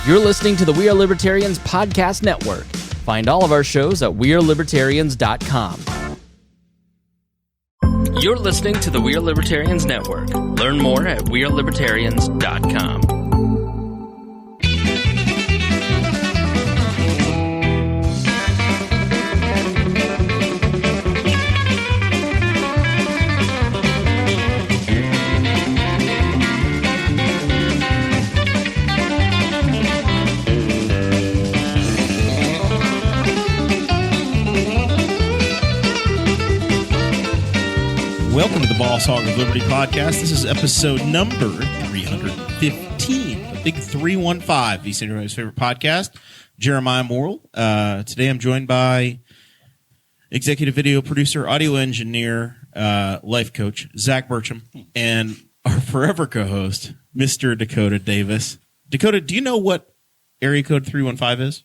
You're listening to the We Are Libertarians Podcast Network. Find all of our shows at wearelibertarians.com. You're listening to the We Are Libertarians Network. Learn more at wearelibertarians.com. Welcome to the Boss Hog of Liberty podcast. This is episode number 315, a big 315, Eastern Illinois' favorite podcast. Jeremiah Morrill. Today I'm joined by executive video producer, audio engineer, life coach, Zach Burcham, and our forever co-host, Mr. Dakota Davis. Dakota, do you know what area code 315 is?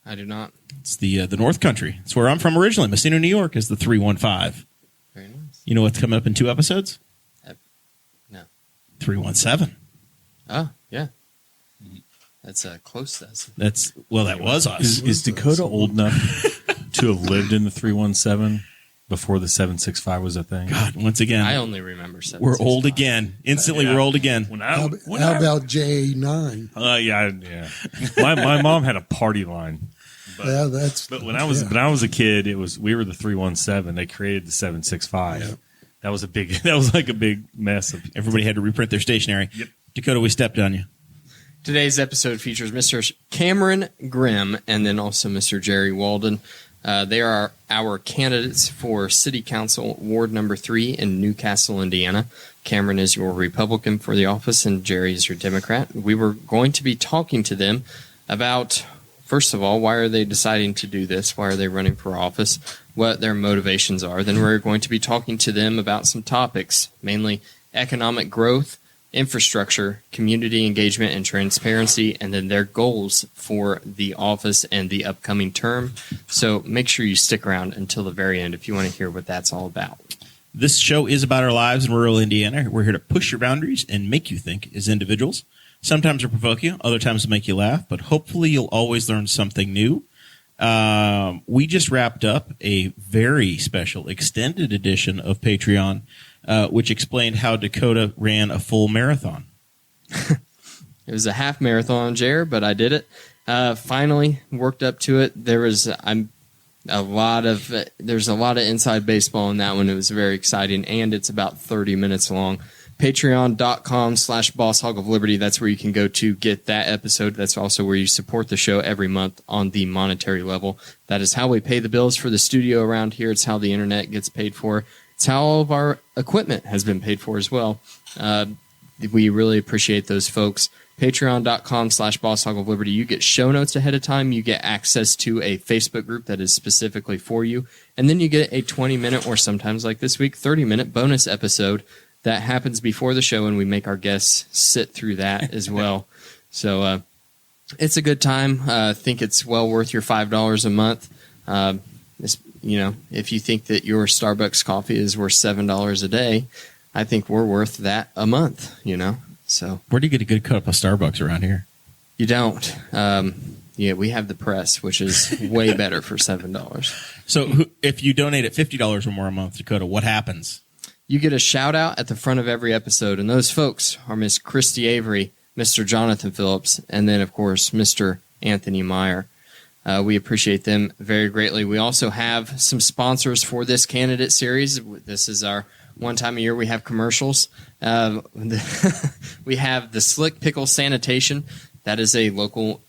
I do not. It's the North Country. It's where I'm from originally. Messina, New York is the 315. Very nice. You know what's coming up in 2 episodes? No. 317. Oh, yeah. That's close. That was us. Is Dakota old enough to have lived in the 317 before the 765 was a thing? God, once again, I only remember 7. we're old again. Instantly, Yeah. We're old again. How about J9? Yeah. My mom had a party line. But when I was a kid, we were the 317. They created the 765. Yeah. That was like a big mess. Everybody had to reprint their stationery. Yep. Dakota, we stepped on you. Today's episode features Mr. Cameron Grimm and then also Mr. Jerry Walden. They are our candidates for City Council Ward Number 3 in Newcastle, Indiana. Cameron is your Republican for the office and Jerry is your Democrat. We were going to be talking to them about, first of all, why are they deciding to do this? Why are they running for office? What their motivations are. Then we're going to be talking to them about some topics, mainly economic growth, infrastructure, community engagement, and transparency, and then their goals for the office and the upcoming term. So make sure you stick around until the very end if you want to hear what that's all about. This show is about our lives in rural Indiana. We're here to push your boundaries and make you think as individuals. Sometimes we'll provoke you, other times we'll make you laugh, but hopefully you'll always learn something new. We just wrapped up a very special extended edition of Patreon, which explained how Dakota ran a full marathon. It was a half marathon, Jared, but I did it. Finally worked up to it. There's a lot of inside baseball in that one. It was very exciting, and it's about 30 minutes long. Patreon.com/BossHogOfLiberty. That's where you can go to get that episode. That's also where you support the show every month on the monetary level. That is how we pay the bills for the studio around here. It's how the internet gets paid for. It's how all of our equipment has been paid for as well. We really appreciate those folks. Patreon.com/BossHogOfLiberty. You get show notes ahead of time. You get access to a Facebook group that is specifically for you. And then you get a 20-minute or sometimes like this week, 30-minute bonus episode that happens before the show, and we make our guests sit through that as well. So it's a good time. I think it's well worth your $5 a month. If you think that your Starbucks coffee is worth $7 a day, I think we're worth that a month, So Where do you get a good cup of Starbucks around here? You don't. We have the press, which is way better for $7. So if you donate at $50 or more a month, Dakota, what happens? You get a shout out at the front of every episode, and those folks are Miss Christy Avery, Mr. Jonathan Phillips, and then, of course, Mr. Anthony Meyer. We appreciate them very greatly. We also have some sponsors for this candidate series. This is our one time a year we have commercials. We have the Slick Pickle Sanitation. That is a local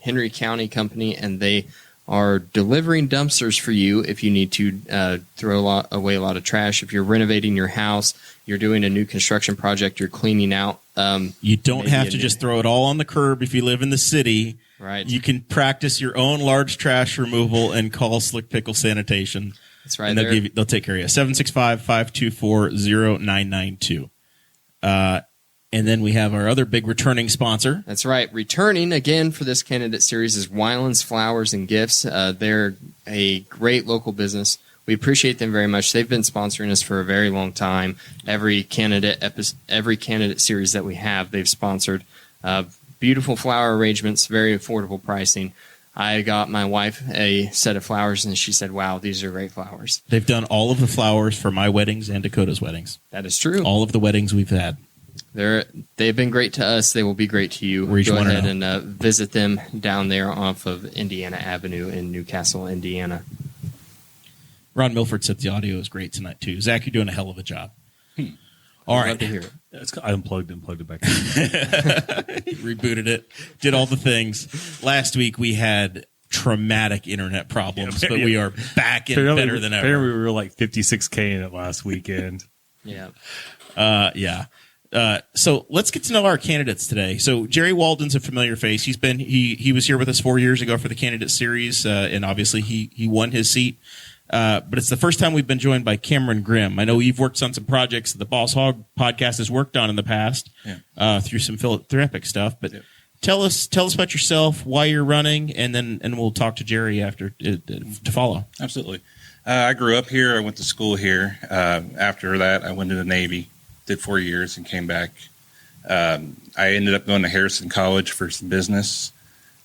Henry County company, and they are delivering dumpsters for you if you need to throw away a lot of trash. If you're renovating your house, you're doing a new construction project, you're cleaning out. You don't have to just throw it all on the curb if you live in the city. Right. You can practice your own large trash removal and call Slick Pickle Sanitation. That's right. And they'll take care of you. 765-524-0992. And then we have our other big returning sponsor. That's right. Returning again for this candidate series is Wyland's Flowers and Gifts. They're a great local business. We appreciate them very much. They've been sponsoring us for a very long time. Every candidate series that we have, they've sponsored. beautiful flower arrangements, very affordable pricing. I got my wife a set of flowers, and she said, wow, these are great flowers. They've done all of the flowers for my weddings and Dakota's weddings. That is true. All of the weddings we've had. They've been great to us. They will be great to you. Go ahead and visit them down there off of Indiana Avenue in Newcastle, Indiana. Ron Milford said the audio is great tonight, too. Zach, you're doing a hell of a job. All right. Love to hear it. I unplugged and plugged it back in. Rebooted it, did all the things. Last week we had traumatic internet problems, but we are back and better than ever. Apparently we were like 56K in it last weekend. Yeah. So let's get to know our candidates today. So Jerry Walden's a familiar face. He was here with us 4 years ago for the candidate series, and obviously he won his seat. But it's the first time we've been joined by Cameron Grimm. I know you've worked on some projects that the Boss Hog podcast has worked on in the past, through some philanthropic stuff. But tell us about yourself, why you're running, and we'll talk to Jerry after to follow. Absolutely. I grew up here. I went to school here. After that, I went to the Navy, did 4 years, and came back. I ended up going to Harrison College for some business.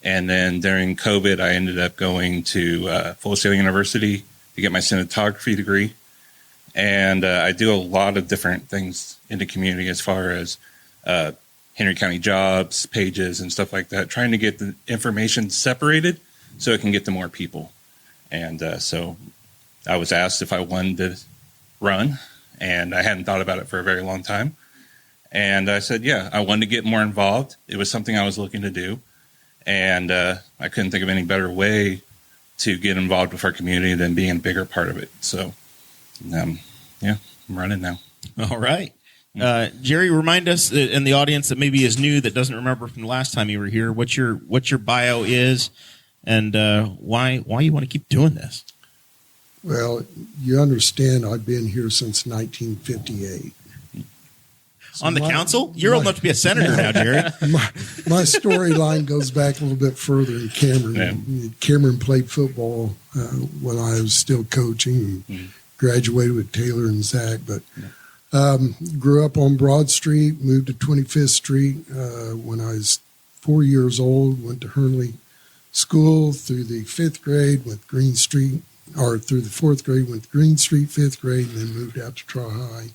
And then during COVID, I ended up going to Full Sail University to get my cinematography degree. And I do a lot of different things in the community as far as Henry County jobs, pages, and stuff like that, trying to get the information separated so it can get to more people. And so I was asked if I wanted to run, and I hadn't thought about it for a very long time. And I said, yeah, I wanted to get more involved. It was something I was looking to do. And I couldn't think of any better way to get involved with our community than being a bigger part of it. So, I'm running now. All right. Jerry, remind us and the audience that maybe is new, that doesn't remember from the last time you were here, what your bio is, and why you want to keep doing this. Well, you understand I've been here since 1958. So on the council? You're old enough to be a senator now, Jerry. My storyline goes back a little bit further in Cameron. Yeah. Cameron played football when I was still coaching and graduated with Taylor and Zach. But grew up on Broad Street, moved to 25th Street when I was 4 years old, went to Hernley School through the 5th grade with Green Street, or through the 4th grade with Green Street, 5th grade, and then moved out to Tri-High.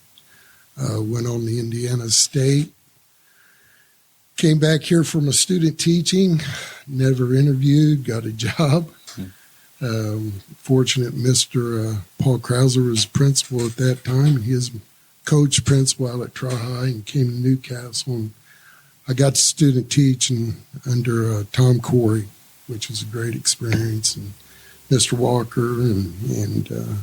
Went on the Indiana State. Came back here for my student teaching. Never interviewed. Got a job. Fortunate Mr. Paul Krauser was principal at that time. He was coach principal out at Tri-High and came to Newcastle. And I got to student teaching under Tom Corey, which was a great experience. And Mr. Walker and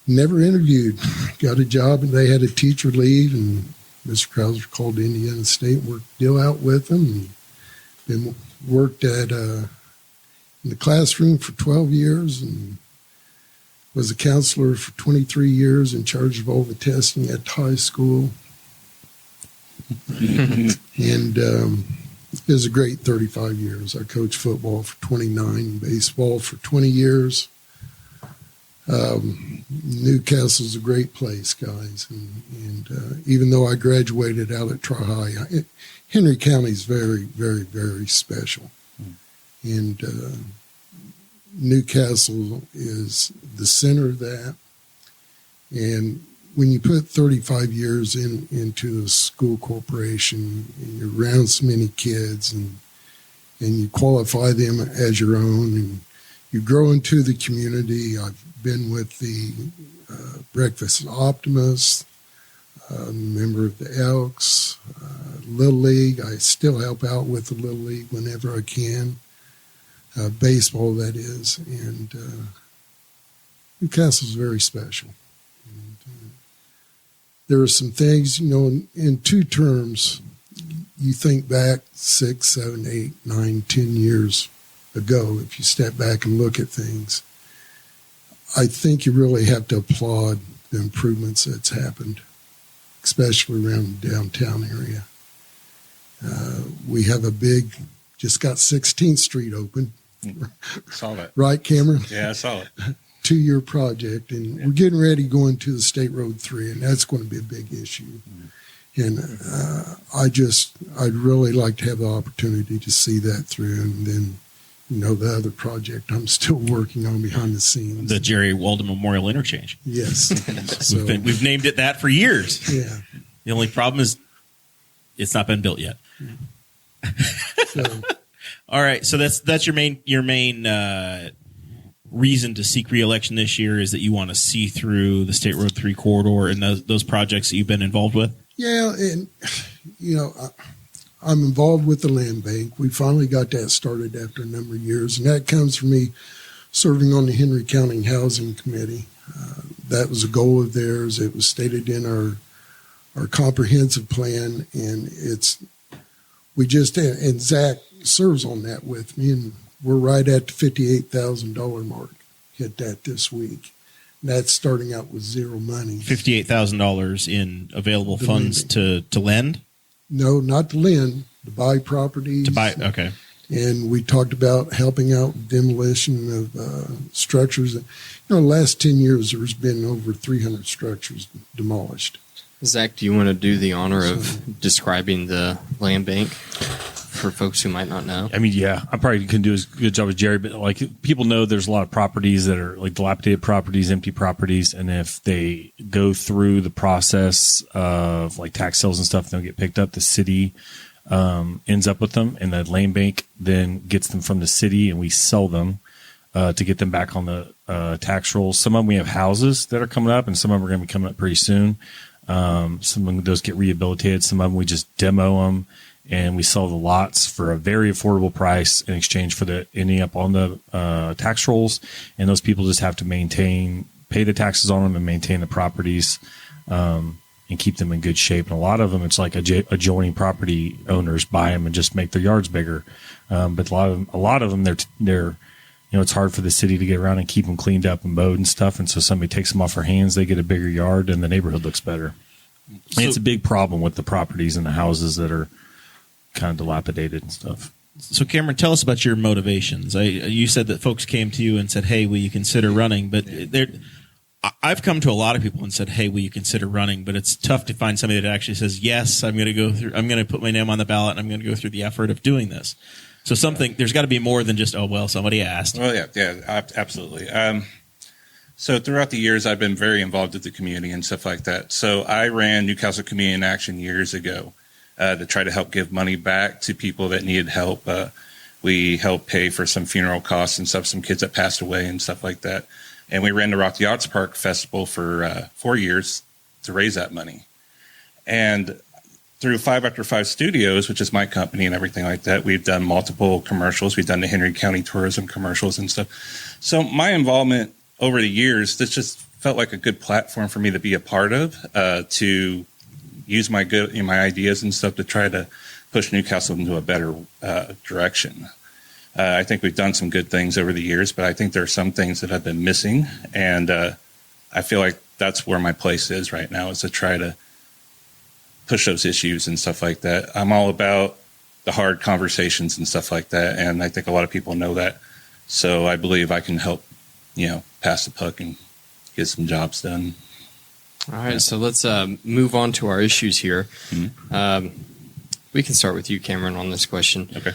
never interviewed. Got a job, and they had a teacher leave, and Mr. Krauser called Indiana State and worked the deal out with them. And then worked at in the classroom for 12 years and was a counselor for 23 years in charge of all the testing at high school. And it was a great 35 years. I coached football for 29 and baseball for 20 years. Newcastle's a great place, guys, and even though I graduated out at Tri-High, Henry County's very, very, very special, and Newcastle is the center of that. And when you put 35 years into a school corporation, and you're around so many kids, and you qualify them as your own, and you grow into the community. I've been with the Breakfast Optimists, member of the Elks, Little League. I still help out with the Little League whenever I can. Baseball, that is. And Newcastle's very special. And, there are some things, in two terms, you think back 6, 7, 8, 9, 10 years ago, if you step back and look at things, I think you really have to applaud the improvements that's happened, especially around the downtown area. We have just got 16th Street open. Saw that. Right, Cameron? Yeah, I saw it. 2-year project, and we're getting ready to go into the State Road 3, and that's going to be a big issue. And I'd really like to have the opportunity to see that through. And then, the other project I'm still working on behind the scenes. The Jerry Walden Memorial Interchange. Yes. So, we've named it that for years. Yeah. The only problem is it's not been built yet. So, all right. So that's your main reason to seek re-election this year is that you want to see through the State Road 3 corridor and those projects that you've been involved with? yeah. And, I'm involved with the land bank. We finally got that started after a number of years, and that comes from me serving on the Henry County Housing Committee. That was a goal of theirs. It was stated in our comprehensive plan, and and Zach serves on that with me, and we're right at the $58,000 mark. Hit that this week. And that's starting out with zero money. $58,000 in available funds to lend? No, not to lend, to buy properties. To buy, okay. And we talked about helping out with demolition of structures. The last 10 years, there's been over 300 structures demolished. Zach, do you want to do the honor of describing the land bank for folks who might not know? I mean, yeah, I probably couldn't do as good a job as Jerry, but people know there's a lot of properties that are dilapidated properties, empty properties, and if they go through the process of tax sales and stuff, they'll get picked up. The city ends up with them, and the land bank then gets them from the city, and we sell them to get them back on the tax rolls. Some of them we have houses that are coming up, and some of them are going to be coming up pretty soon. Some of those get rehabilitated. Some of them we just demo them, and we sell the lots for a very affordable price in exchange for the ending up on the tax rolls. And those people just have to pay the taxes on them and maintain the properties and keep them in good shape. And a lot of them, it's like adjoining property owners buy them and just make their yards bigger. But a lot of them, they're it's hard for the city to get around and keep them cleaned up and mowed and stuff. And so somebody takes them off our hands, they get a bigger yard, and the neighborhood looks better. And it's a big problem with the properties and the houses that are kind of dilapidated and stuff. So, Cameron, tell us about your motivations. You said that folks came to you and said, hey, will you consider running? But I've come to a lot of people and said, hey, will you consider running? But it's tough to find somebody that actually says, yes, I'm going to put my name on the ballot, and I'm going to go through the effort of doing this. So there's got to be more than just, somebody asked. Well, yeah, absolutely. So throughout the years, I've been very involved with the community and stuff like that. So I ran Newcastle Community in Action years ago to try to help give money back to people that needed help. We helped pay for some funeral costs and stuff, some kids that passed away and stuff like that. And we ran the Rock the Arts Park Festival for 4 years to raise that money. And through 5 After 5 Studios, which is my company and everything like that, we've done multiple commercials. We've done the Henry County tourism commercials and stuff. So my involvement over the years, this just felt like a good platform for me to be a part of, to use my ideas and stuff to try to push Newcastle into a better direction. I think we've done some good things over the years, but I think there are some things that have been missing, and I feel like that's where my place is right now, is to try to push those issues and stuff like that. I'm all about the hard conversations and stuff like that, and I think a lot of people know that. So I believe I can help, pass the puck and get some jobs done. All right, so let's move on to our issues here. Mm-hmm. We can start with you, Cameron, on this question. Okay.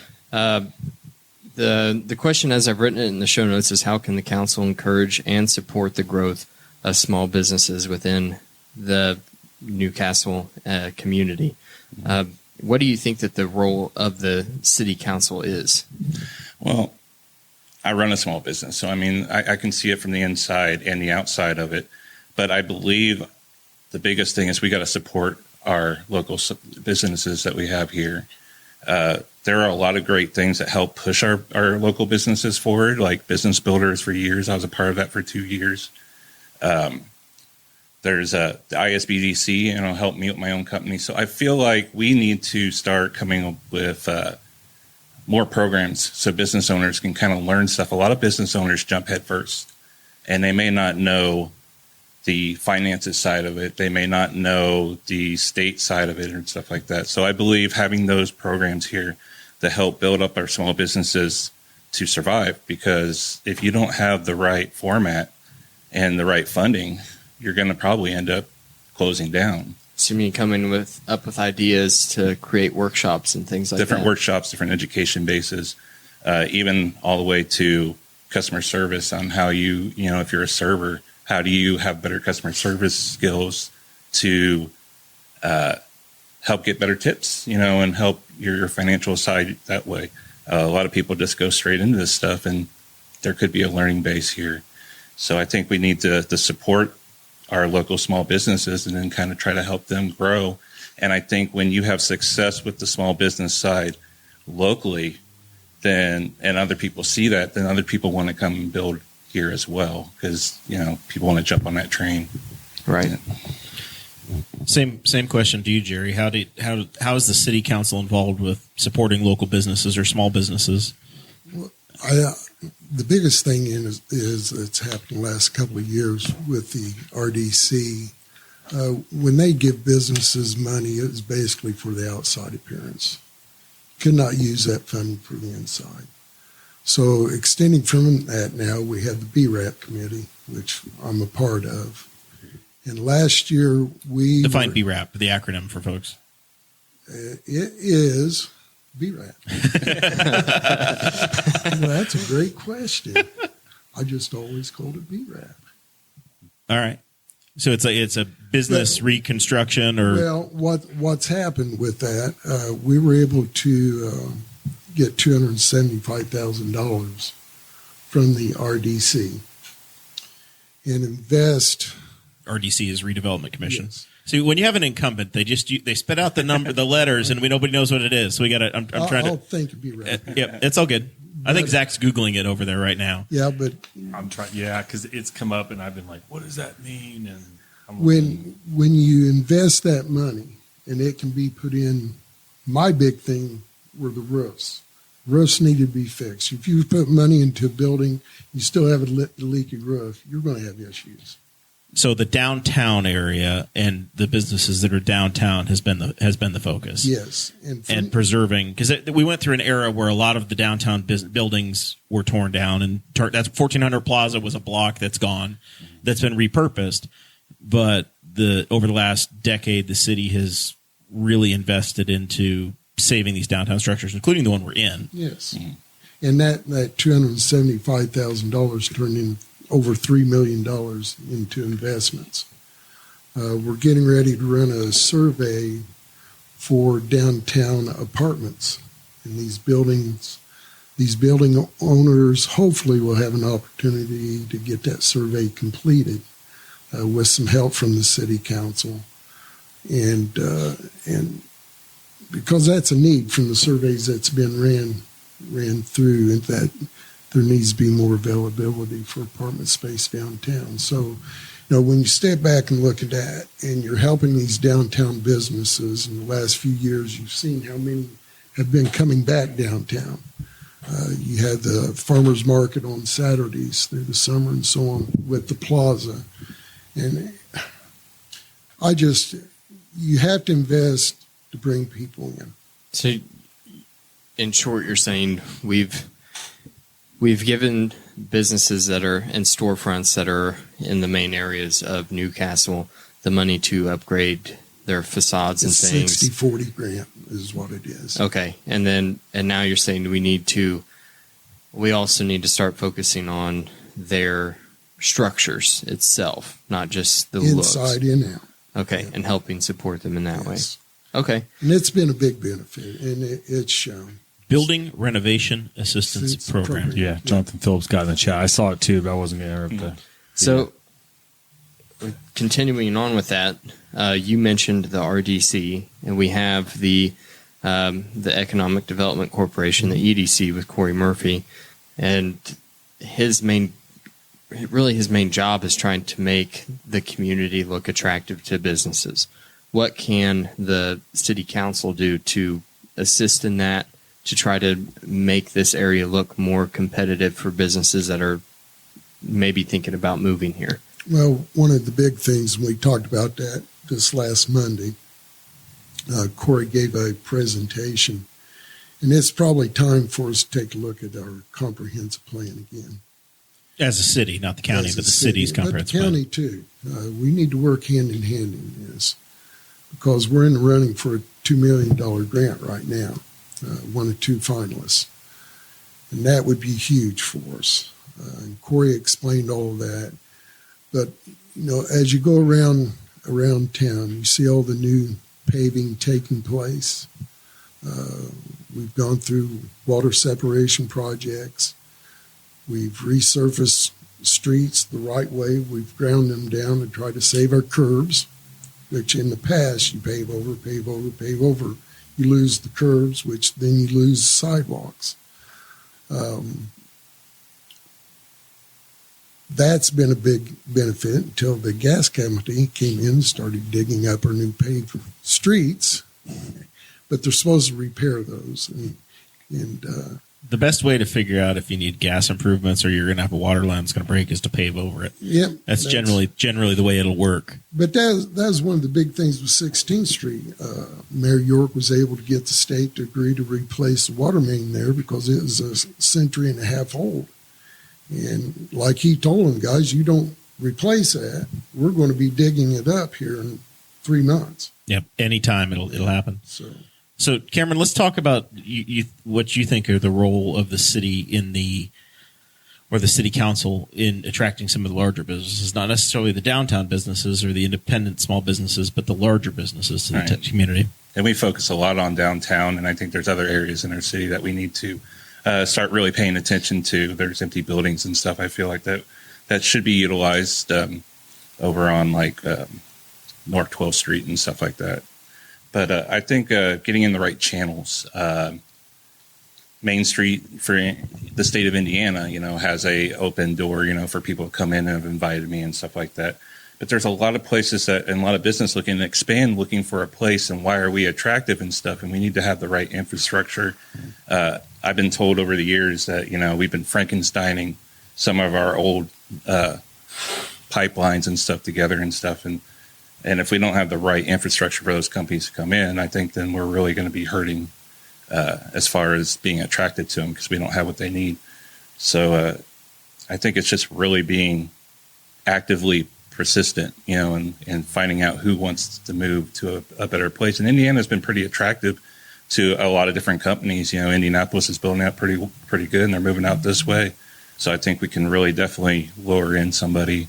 The question, as I've written it in the show notes, is how can the council encourage and support the growth of small businesses within the Newcastle community? What do you think that the role of the city council is? Well, I run a small business, so I can see it from the inside and the outside of it. But I believe the biggest thing is we got to support our local businesses that we have here. There are a lot of great things that help push our local businesses forward, like Business Builders for years. I was a part of that for 2 years. There's the ISBDC, and it'll help me with my own company. So I feel like we need to start coming up with more programs so business owners can kind of learn stuff. A lot of business owners jump head first, and they may not know the finances side of it. They may not know the state side of it and stuff like that. So I believe having those programs here to help build up our small businesses to survive, because if you don't have the right format and the right funding, you're going to probably end up closing down. So you mean coming up with ideas to create workshops and things like Different that? workshops, different education bases, even all the way to customer service on how if you're a server, how do you have better customer service skills to help get better tips, and help your financial side that way. A lot of people just go straight into this stuff, and there could be a learning base here. So I think we need to support our local small businesses and then kind of try to help them grow. And I think when you have success with the small business side locally, and other people see that, then other people want to come and build here as well, because people want to jump on that train. Right. Yeah. Same question to you, Jerry. How is the city council involved with supporting local businesses or small businesses? Well, the biggest thing is it's happened the last couple of years with the RDC. When they give businesses money, it's basically for the outside appearance. Could not use that funding for the inside. So extending from that now, we have the BRAP committee, which I'm a part of. And last year we Define BRAP, the acronym for folks. It is BRAP. Well, that's a great question. I just always called it BRAP. All right. So it's a business reconstruction, or well, what's happened with that? We were able to get $275,000 from the RDC and invest. RDC is Redevelopment Commission. Yes. So when you have an incumbent, they spit out the number, the letters, and nobody knows what it is. So we got to. I'm trying to. I'll think it'd be right. Yeah, it's all good. I think Zach's Googling it over there right now. Yeah, but I'm trying. Yeah, because it's come up, and I've been like, "What does that mean?" And when you invest that money, and it can be put in, my big thing were the roofs. Roofs need to be fixed. If you put money into a building, you still have a leaky roof, you're going to have issues. So the downtown area and the businesses that are downtown has been the focus. Yes, and preserving, because we went through an era where a lot of the downtown buildings were torn down, and that's 1400 Plaza was a block that's gone, that's been repurposed. But over the last decade, the city has really invested into saving these downtown structures, including the one we're in. Yes, and that $275,000 turned in over $3 million into investments. We're getting ready to run a survey for downtown apartments. And these building owners hopefully will have an opportunity to get that survey completed with some help from the city council. And because that's a need from the surveys that's been ran through, and that there needs to be more availability for apartment space downtown. So, when you step back and look at that, and you're helping these downtown businesses, in the last few years, you've seen how many have been coming back downtown. You had the farmers market on Saturdays through the summer and so on with the plaza. And you have to invest to bring people in. So, in short, you're saying we've given businesses that are in storefronts that are in the main areas of Newcastle the money to upgrade their facades and It's things. 60-40 grant is what it is. Okay, and now you're saying we also need to start focusing on their structures itself, not just the Inside looks. and out. Okay, Yeah. and helping support them in that Yes. way. Okay. And it's been a big benefit, and it's shown. Building Renovation Assistance Program. yeah, Jonathan Phillips got in the chat. I saw it too, but I wasn't going to interrupt that. So, continuing on with that, you mentioned the RDC, and we have the Economic Development Corporation, the EDC, with Corey Murphy, and his main job is trying to make the community look attractive to businesses. What can the city council do to assist in that, to try to make this area look more competitive for businesses that are maybe thinking about moving here? Well, one of the big things, and we talked about that this last Monday, Corey gave a presentation, and it's probably time for us to take a look at our comprehensive plan again. As a city, not the county, As but a the city, city's comprehensive But the plan. county, too. We need to work hand in hand in this. because we're in the running for a $2 million grant right now, one of 2 finalists. And that would be huge for us. And Corey explained all of that. But, as you go around town, you see all the new paving taking place. We've gone through water separation projects. We've resurfaced streets the right way. We've ground them down to try to save our curbs, which in the past you pave over, pave over, pave over. You lose the curbs, which then you lose sidewalks. That's been a big benefit until the gas company came in and started digging up our new paved streets. But they're supposed to repair those. And The best way to figure out if you need gas improvements or you're going to have a water line that's going to break is to pave over it. Yep, that's generally the way it'll work. But that was one of the big things with 16th Street. Mayor York was able to get the state to agree to replace the water main there because it was a century and a half old. And like he told them, guys, you don't replace that, we're going to be digging it up here in 3 months. Yep, anytime it'll happen. So Cameron, let's talk about what you think are the role of the city or the city council in attracting some of the larger businesses, not necessarily the downtown businesses or the independent small businesses, but the larger businesses to the community. And we focus a lot on downtown, and I think there's other areas in our city that we need to start really paying attention to. There's empty buildings and stuff. I feel like that should be utilized over on North 12th Street and stuff like that. But I think getting in the right channels, Main Street for the state of Indiana, has a open door, for people to come in and have invited me and stuff like that. But there's a lot of places and a lot of business looking to expand, looking for a place, and why are we attractive and stuff? And we need to have the right infrastructure. I've been told over the years that, we've been Frankensteining some of our old pipelines and stuff together and stuff. And if we don't have the right infrastructure for those companies to come in, I think then we're really going to be hurting as far as being attracted to them because we don't have what they need. So I think it's just really being actively persistent, and finding out who wants to move to a better place. And Indiana's been pretty attractive to a lot of different companies. Indianapolis is building out pretty good, and they're moving out this way. So I think we can really definitely lure in somebody,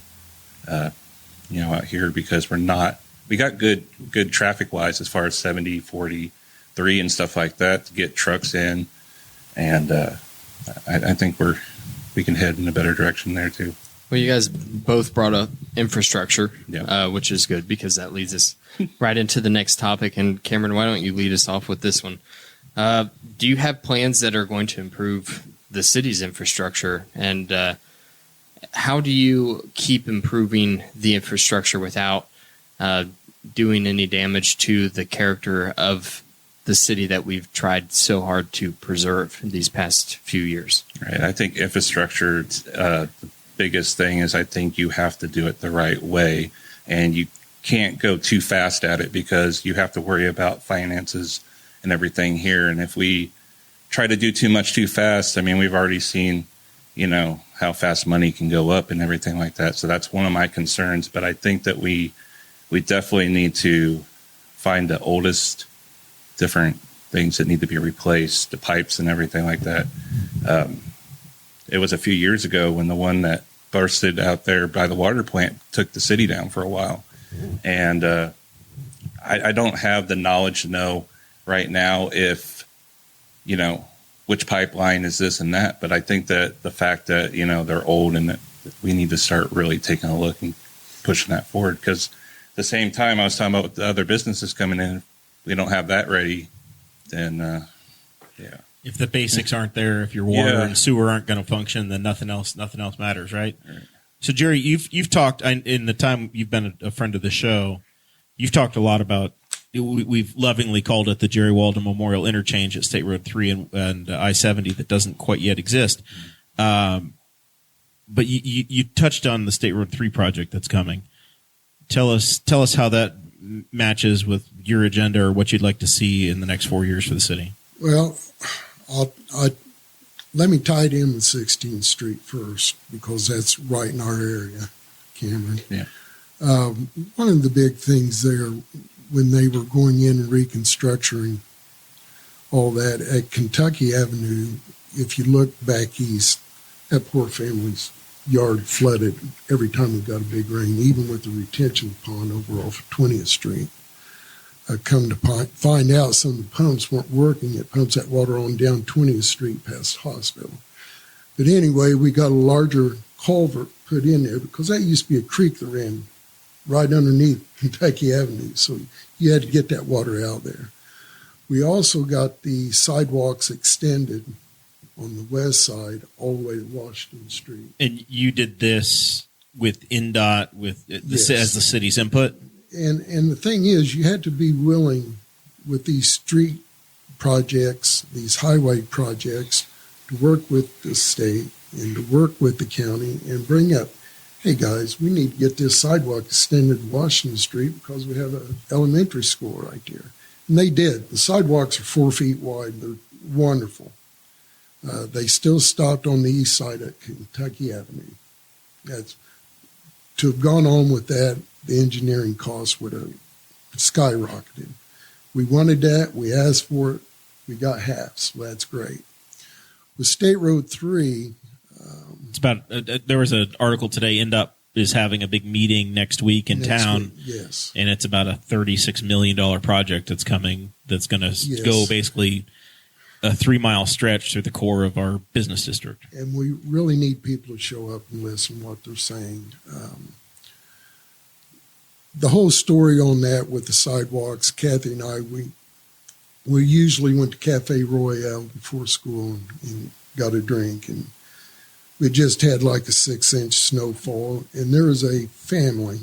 out here because we got good traffic wise as far as 70, 43 and stuff like that to get trucks in. And I think we can head in a better direction there too. Well, you guys both brought up infrastructure, which is good because that leads us right into the next topic. And Cameron, why don't you lead us off with this one? Do you have plans that are going to improve the city's infrastructure? And how do you keep improving the infrastructure without doing any damage to the character of the city that we've tried so hard to preserve in these past few years? Right. I think infrastructure, the biggest thing is I think you have to do it the right way, and you can't go too fast at it because you have to worry about finances and everything here. And if we try to do too much too fast, we've already seen, how fast money can go up and everything like that. So that's one of my concerns. But I think that we definitely need to find the oldest different things that need to be replaced, the pipes and everything like that. It was a few years ago when the one that bursted out there by the water plant took the city down for a while. And I don't have the knowledge to know right now if, which pipeline is this and that. But I think that the fact that, they're old and that we need to start really taking a look and pushing that forward. Because at the same time, I was talking about the other businesses coming in. If we don't have that ready, then, If the basics aren't there, if your water and sewer aren't going to function, then nothing else matters, right? So, Jerry, you've talked in the time you've been a friend of the show. You've talked a lot about. We've lovingly called it the Jerry Walden Memorial Interchange at State Road 3 and I-70 that doesn't quite yet exist. But you touched on the State Road 3 project that's coming. Tell us how that matches with your agenda or what you'd like to see in the next 4 years for the city. Well, let me tie it in with 16th Street first because that's right in our area, Cameron. Yeah. One of the big things there, when they were going in and reconstructing all that at Kentucky Avenue. If you look back east, that poor family's yard flooded every time we got a big rain, even with the retention pond over off of 20th Street. Come to find out some of the pumps weren't working. It pumps that water on down 20th Street past the hospital. But anyway, we got a larger culvert put in there because that used to be a creek that ran right underneath Kentucky Avenue. So you had to get that water out there. We also got the sidewalks extended on the west side all the way to Washington Street. And you did this with NDOT, with Yes. as the city's input? And the thing is, you had to be willing with these street projects, these highway projects, to work with the state and to work with the county and bring up, hey guys, we need to get this sidewalk extended to Washington Street because we have an elementary school right there. And they did. The sidewalks are 4 feet wide. They're wonderful. They still stopped on the east side at Kentucky Avenue. That's to have gone on with that, the engineering costs would have skyrocketed. We wanted that. We asked for it. We got half, so that's great. With State Road 3, It's about. There was an article today. NDOT is having a big meeting next week in next town, week, yes. and it's about a $36 million project that's coming. That's going to Yes. go basically a 3-mile stretch through the core of our business district. And we really need people to show up and listen to what they're saying. The whole story on that with the sidewalks, Kathy and I, we usually went to Cafe Royale before school and got a drink, and we just had like a 6-inch snowfall, and there was a family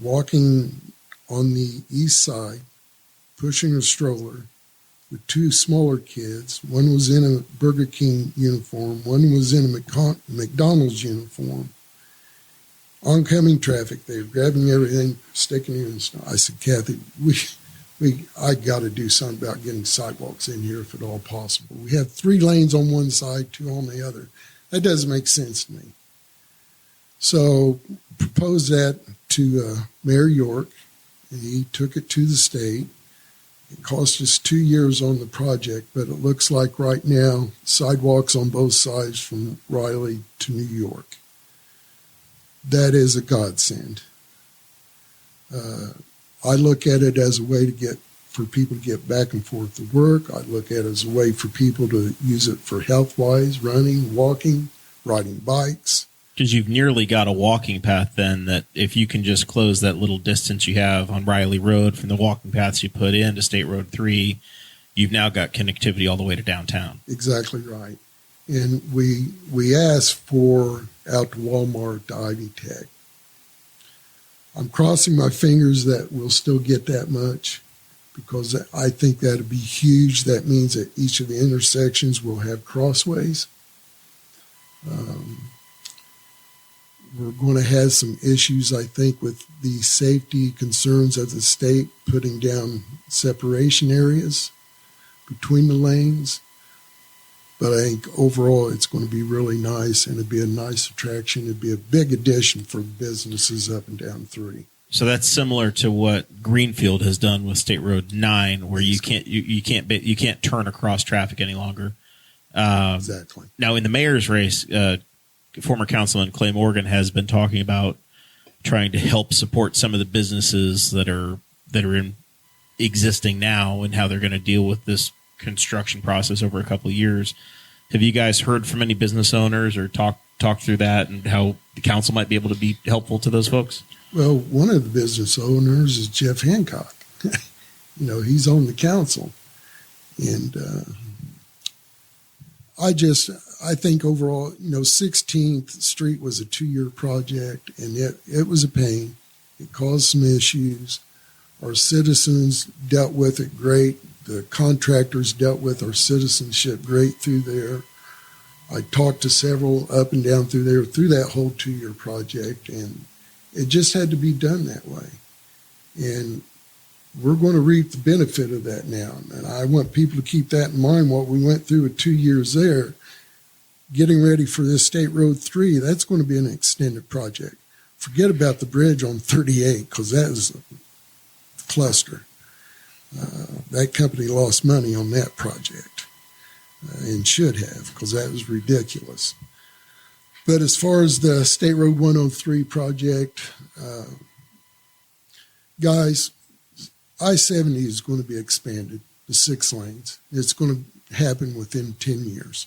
walking on the east side, pushing a stroller with 2 smaller kids. One was in a Burger King uniform, one was in a McDonald's uniform. Oncoming traffic, they were grabbing everything, sticking it in the snow. I said, Kathy, I got to do something about getting sidewalks in here if at all possible. We have 3 lanes on one side, 2 on the other. That doesn't make sense to me. So proposed that to Mayor York, and he took it to the state. It cost us 2 years on the project, but it looks like right now sidewalks on both sides from Riley to New York. That is a godsend. I look at it as a way for people to get back and forth to work. I look at it as a way for people to use it for health-wise, running, walking, riding bikes. Because you've nearly got a walking path then, that if you can just close that little distance you have on Riley Road from the walking paths you put in to State Road 3, you've now got connectivity all the way to downtown. Exactly right. And we asked for out to Walmart to Ivy Tech. I'm crossing my fingers that we'll still get that much, because I think that would be huge. That means that each of the intersections will have crossways. We're going to have some issues, I think, with the safety concerns of the state putting down separation areas between the lanes. But I think overall it's going to be really nice, and it'd be a nice attraction. It'd be a big addition for businesses up and down 3. So that's similar to what Greenfield has done with State Road 9, where you can't turn across traffic any longer. Exactly. Now, in the mayor's race, former councilman Clay Morgan has been talking about trying to help support some of the businesses that are in existing now, and how they're going to deal with this construction process over a couple of years. Have you guys heard from any business owners or talked through that, and how the council might be able to be helpful to those folks? Well, one of the business owners is Jeff Hancock. He's on the council. And I think overall, 16th Street was a 2-year project, and it was a pain. It caused some issues. Our citizens dealt with it great. The contractors dealt with our citizenship great through there. I talked to several up and down through there through that whole 2-year project, and it just had to be done that way. And we're going to reap the benefit of that now. And I want people to keep that in mind, what we went through with 2 years there. Getting ready for this State Road 3, that's going to be an extended project. Forget about the bridge on 38, because that is cluster. That company lost money on that project and should have, because that was ridiculous. But as far as the State Road 103 project, guys, I-70 is going to be expanded to 6 lanes. It's going to happen within 10 years.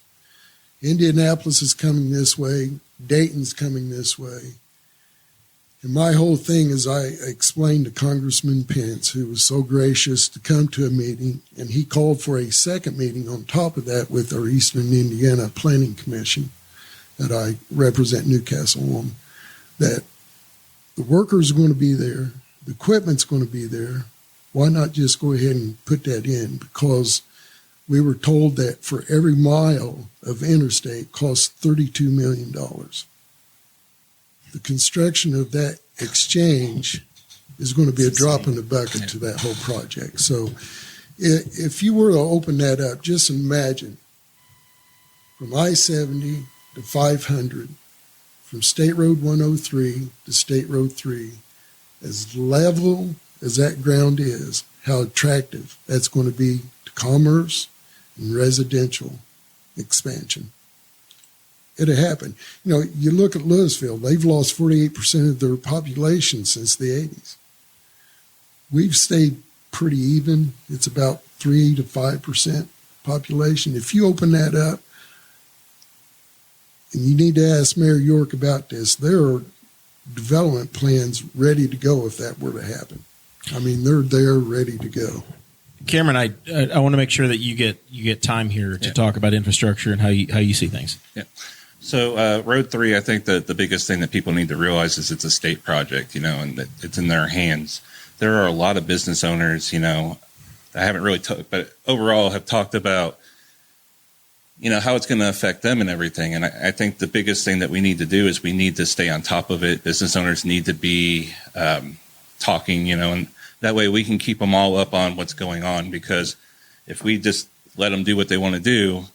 Indianapolis is coming this way. Dayton's coming this way. And my whole thing is I explained to Congressman Pence, who was so gracious to come to a meeting, and he called for a second meeting on top of that with our Eastern Indiana Planning Commission that I represent Newcastle on, that the workers are going to be there, the equipment's going to be there. Why not just go ahead and put that in? Because we were told that for every mile of interstate costs $32 million. The construction of that exchange is going to be a drop in the bucket to that whole project. So if you were to open that up, just imagine from I-70 to 500, from State Road 103 to State Road 3, as level as that ground is, how attractive that's going to be to commerce and residential expansion. It'll happen. You know, you look at Louisville, they've lost 48% of their population since the 80s. We've stayed pretty even. It's about 3 to 5% population. If you open that up, and you need to ask Mayor York about this, there are development plans ready to go if that were to happen. I mean, they're there ready to go. Cameron, I want to make sure that you get time here to talk about infrastructure and how you see things. Yeah. So Road 3, I think that the biggest thing that people need to realize is it's a state project, and that it's in their hands. There are a lot of business owners, I haven't really talked, but overall have talked about, how it's going to affect them and everything. And I think the biggest thing that we need to do is we need to stay on top of it. Business owners need to be talking, and that way we can keep them all up on what's going on, because if we just let them do what they want to do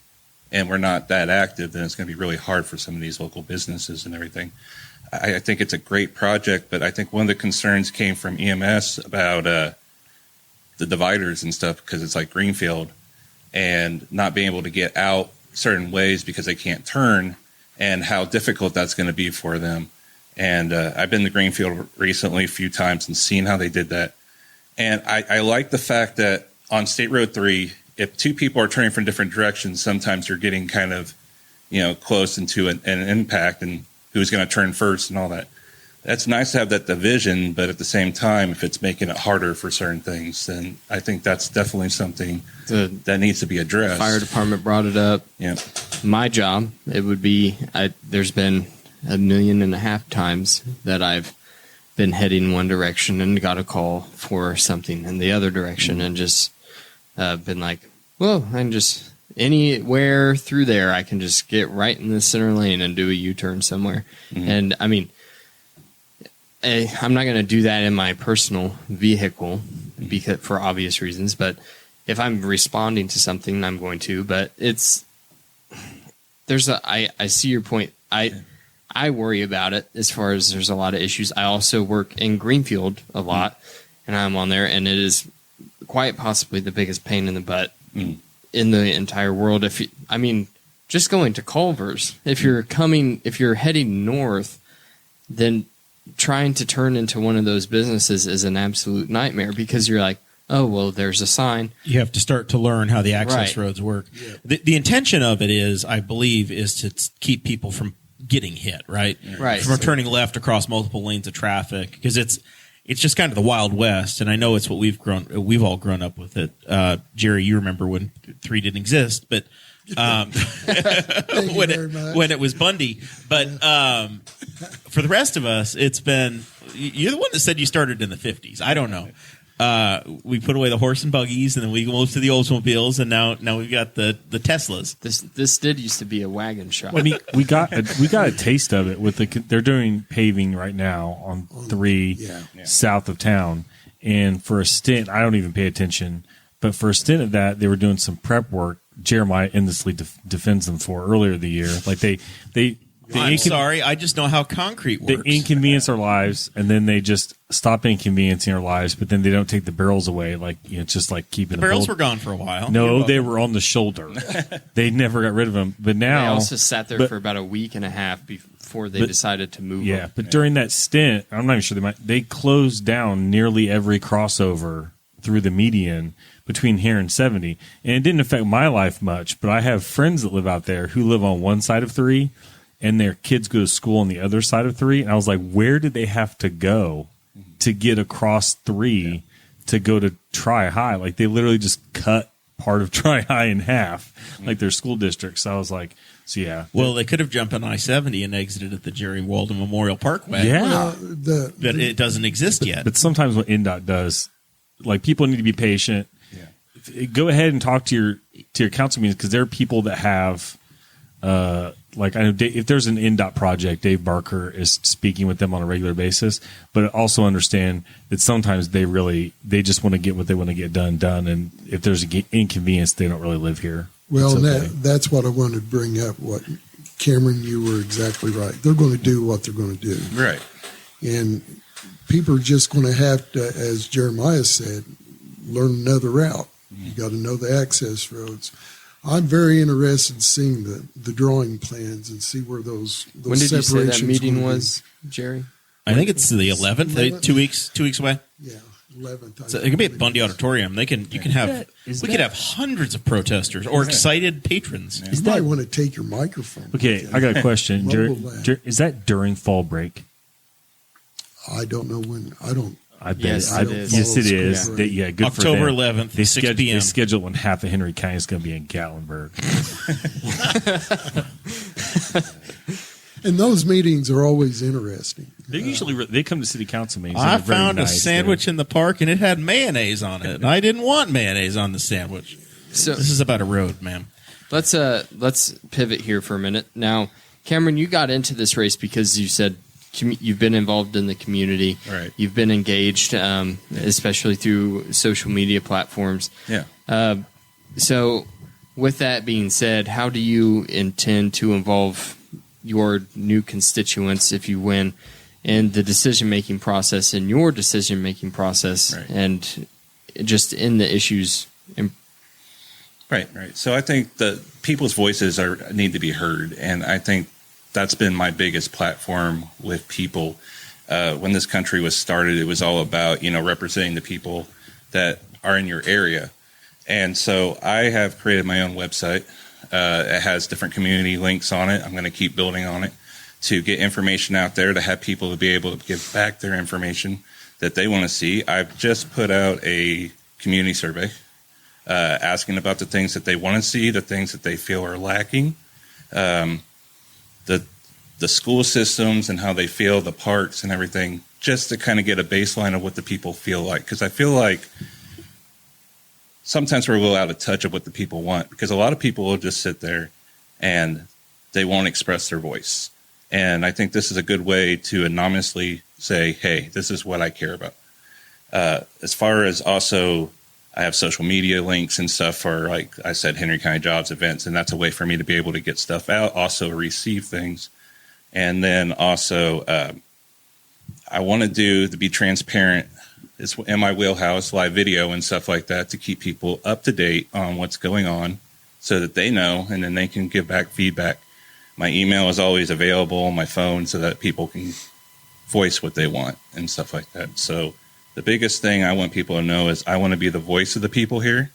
and we're not that active, then it's going to be really hard for some of these local businesses and everything. I think it's a great project, but I think one of the concerns came from EMS about the dividers and stuff, because it's like Greenfield, and not being able to get out certain ways because they can't turn, and how difficult that's going to be for them. And I've been to Greenfield recently a few times and seen how they did that. And I like the fact that on State Road 3, if two people are turning from different directions, sometimes you're getting kind of, close into an impact and who's going to turn first and all that. That's nice to have that division, but at the same time, if it's making it harder for certain things, then I think that's definitely something that needs to be addressed. Fire department brought it up. Yeah. My job, it would be, there's been 1.5 million times that I've been heading one direction and got a call for something in the other direction, and just been like, well, I can just anywhere through there, I can just get right in the center lane and do a U-turn somewhere. Mm-hmm. And I mean, I'm not going to do that in my personal vehicle because for obvious reasons, but if I'm responding to something, I'm going to. But I see your point. I worry about it as far as there's a lot of issues. I also work in Greenfield a lot, and I'm on there, and it is quite possibly the biggest pain in the butt in the entire world. Just going to Culver's, if you're heading north, then trying to turn into one of those businesses is an absolute nightmare, because you're like, oh, well, there's a sign. You have to start to learn how the access Right. roads work. Yeah. The intention of it is, I believe, is to keep people from getting hit, right? Right. From turning left across multiple lanes of traffic, because it's just kind of the Wild West, and I know it's what we've all grown up with it. Jerry, you remember when 3 didn't exist, but when it was Bundy. But for the rest of us, it's been, you're the one that said you started in the 50s. I don't know. We put away the horse and buggies, and then we moved to the Oldsmobiles, and now we've got the Teslas. This did used to be a wagon shop. I mean, we got a taste of it with they're doing paving right now on 3 south of town, and for a stint, I don't even pay attention, but for a stint of that, they were doing some prep work. Jeremiah endlessly defends them for earlier the year. Like they I'm sorry, I just know how concrete works. They inconvenience our lives, and then they just stop inconveniencing our lives. But then they don't take the barrels away, like it's just like keeping the barrels were gone for a while. No, they were on the shoulder. They never got rid of them. But now they also sat there for about a week and a half before they decided to move. Yeah, but during that stint, I'm not even sure they closed down nearly every crossover through the median between here and 70, and it didn't affect my life much. But I have friends that live out there who live on one side of 3. And their kids go to school on the other side of 3. And I was like, where did they have to go to get across 3 to go to Tri-High? Like, they literally just cut part of Tri-High in half, like their school districts. So I was like, so yeah. Well, they could have jumped on I-70 and exited at the Jerry Walden Memorial Parkway. Yeah. But it doesn't exist yet. But sometimes what NDOT does, like, people need to be patient. Yeah. Go ahead and talk to your council meetings, because there are people that have like, I know if there's an NDOT project, Dave Barker is speaking with them on a regular basis, but also understand that sometimes they just want to get what they want to get done. And if there's an inconvenience, they don't really live here. Well, okay. that's what I wanted to bring up. What, Cameron, you were exactly right. They're going to do what they're going to do. Right. And people are just going to have to, as Jeremiah said, learn another route. You got to know the access roads. I'm very interested in seeing the drawing plans and see where those When did you say that separations meeting will be. was, Jerry? I think it's the 11th. 2 weeks away. Yeah, 11th. So it could be at Bundy Auditorium. You could have hundreds of protesters or excited patrons. You might want to take your microphone. Okay, I got a question. Jerry, is that during fall break? I don't know when. I don't. I bet Yes, it is. Yes, it is. Yeah. Good October for them. 11th, They 6 p.m. They schedule when half of Henry County is going to be in Gatlinburg. And those meetings are always interesting. They come to city council meetings. I They're very found a nice sandwich in the park, and it had mayonnaise on it, and I didn't want mayonnaise on the sandwich. So This is about a road, ma'am. let's pivot here for a minute. Now, Cameron, you got into this race because you said you've been involved in the community. Right. You've been engaged, especially through social media platforms. Yeah. So, with that being said, how do you intend to involve your new constituents, if you win, in the decision-making process, in your decision-making process, Right. and just in the issues? Right. So I think the people's voices need to be heard, and I think that's been my biggest platform with people. When this country was started, it was all about, representing the people that are in your area. And so I have created my own website. It has different community links on it. I'm going to keep building on it to get information out there, to have people to be able to give back their information that they want to see. I've just put out a community survey asking about the things that they want to see, the things that they feel are lacking. The school systems and how they feel, the parks and everything, just to kind of get a baseline of what the people feel like. Because I feel like sometimes we're a little out of touch of what the people want, because a lot of people will just sit there and they won't express their voice. And I think this is a good way to anonymously say, hey, this is what I care about. As far as also, I have social media links and stuff for, like I said, Henry County Jobs events, and that's a way for me to be able to get stuff out, also receive things. And then also, I want to be transparent. It's in my wheelhouse, live video and stuff like that, to keep people up to date on what's going on so that they know, and then they can give back feedback. My email is always available on my phone so that people can voice what they want and stuff like that. So the biggest thing I want people to know is I want to be the voice of the people here,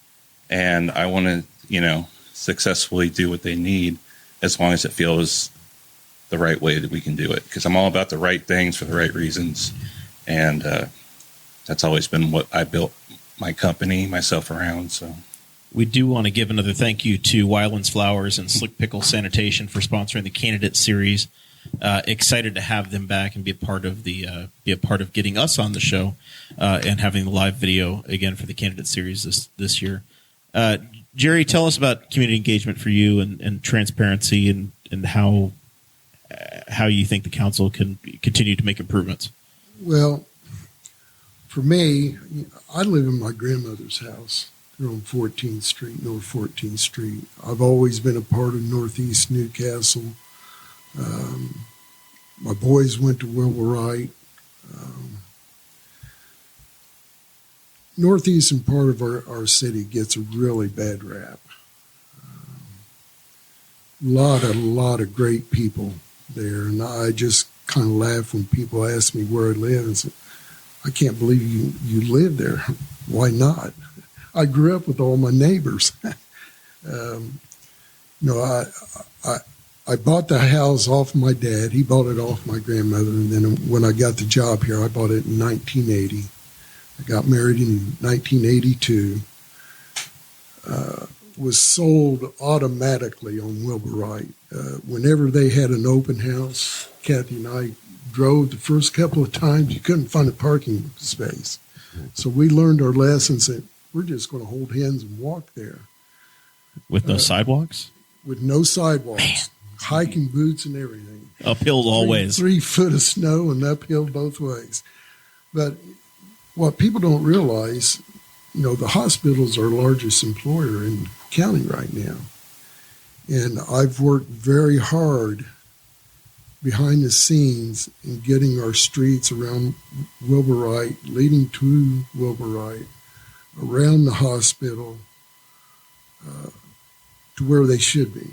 and I want to, successfully do what they need, as long as it feels the right way that we can do it. Because I'm all about the right things for the right reasons. And that's always been what I built my company, myself around. So We do want to give another thank you to Wyland's Flowers and Slick Pickle Sanitation for sponsoring the candidate series. Excited to have them back and be a part of getting us on the show and having the live video again for the candidate series this year. Jerry, tell us about community engagement for you and transparency and how you think the council can continue to make improvements. Well, for me, I live in my grandmother's house. They're on 14th Street, North 14th Street. I've always been a part of Northeast Newcastle. My boys went to Wilbur Wright. Northeastern part of our city gets a really bad rap. A lot of great people there, and I just kind of laugh when people ask me where I live and say, I can't believe you live there. Why not? I grew up with all my neighbors. I bought the house off my dad. He bought it off my grandmother, and then when I got the job here, I bought it in 1980. I got married in 1982. Was sold automatically on Wilbur Wright. Whenever they had an open house, Kathy and I drove the first couple of times. You couldn't find a parking space. So we learned our lessons that we're just going to hold hands and walk there. With no sidewalks? With no sidewalks. Hiking boots and everything. Uphill always. 3 foot of snow and uphill both ways. But what people don't realize, the hospital's our largest employer in the county right now. And I've worked very hard behind the scenes in getting our streets around Wilbur Wright, leading to Wilbur Wright, around the hospital, to where they should be.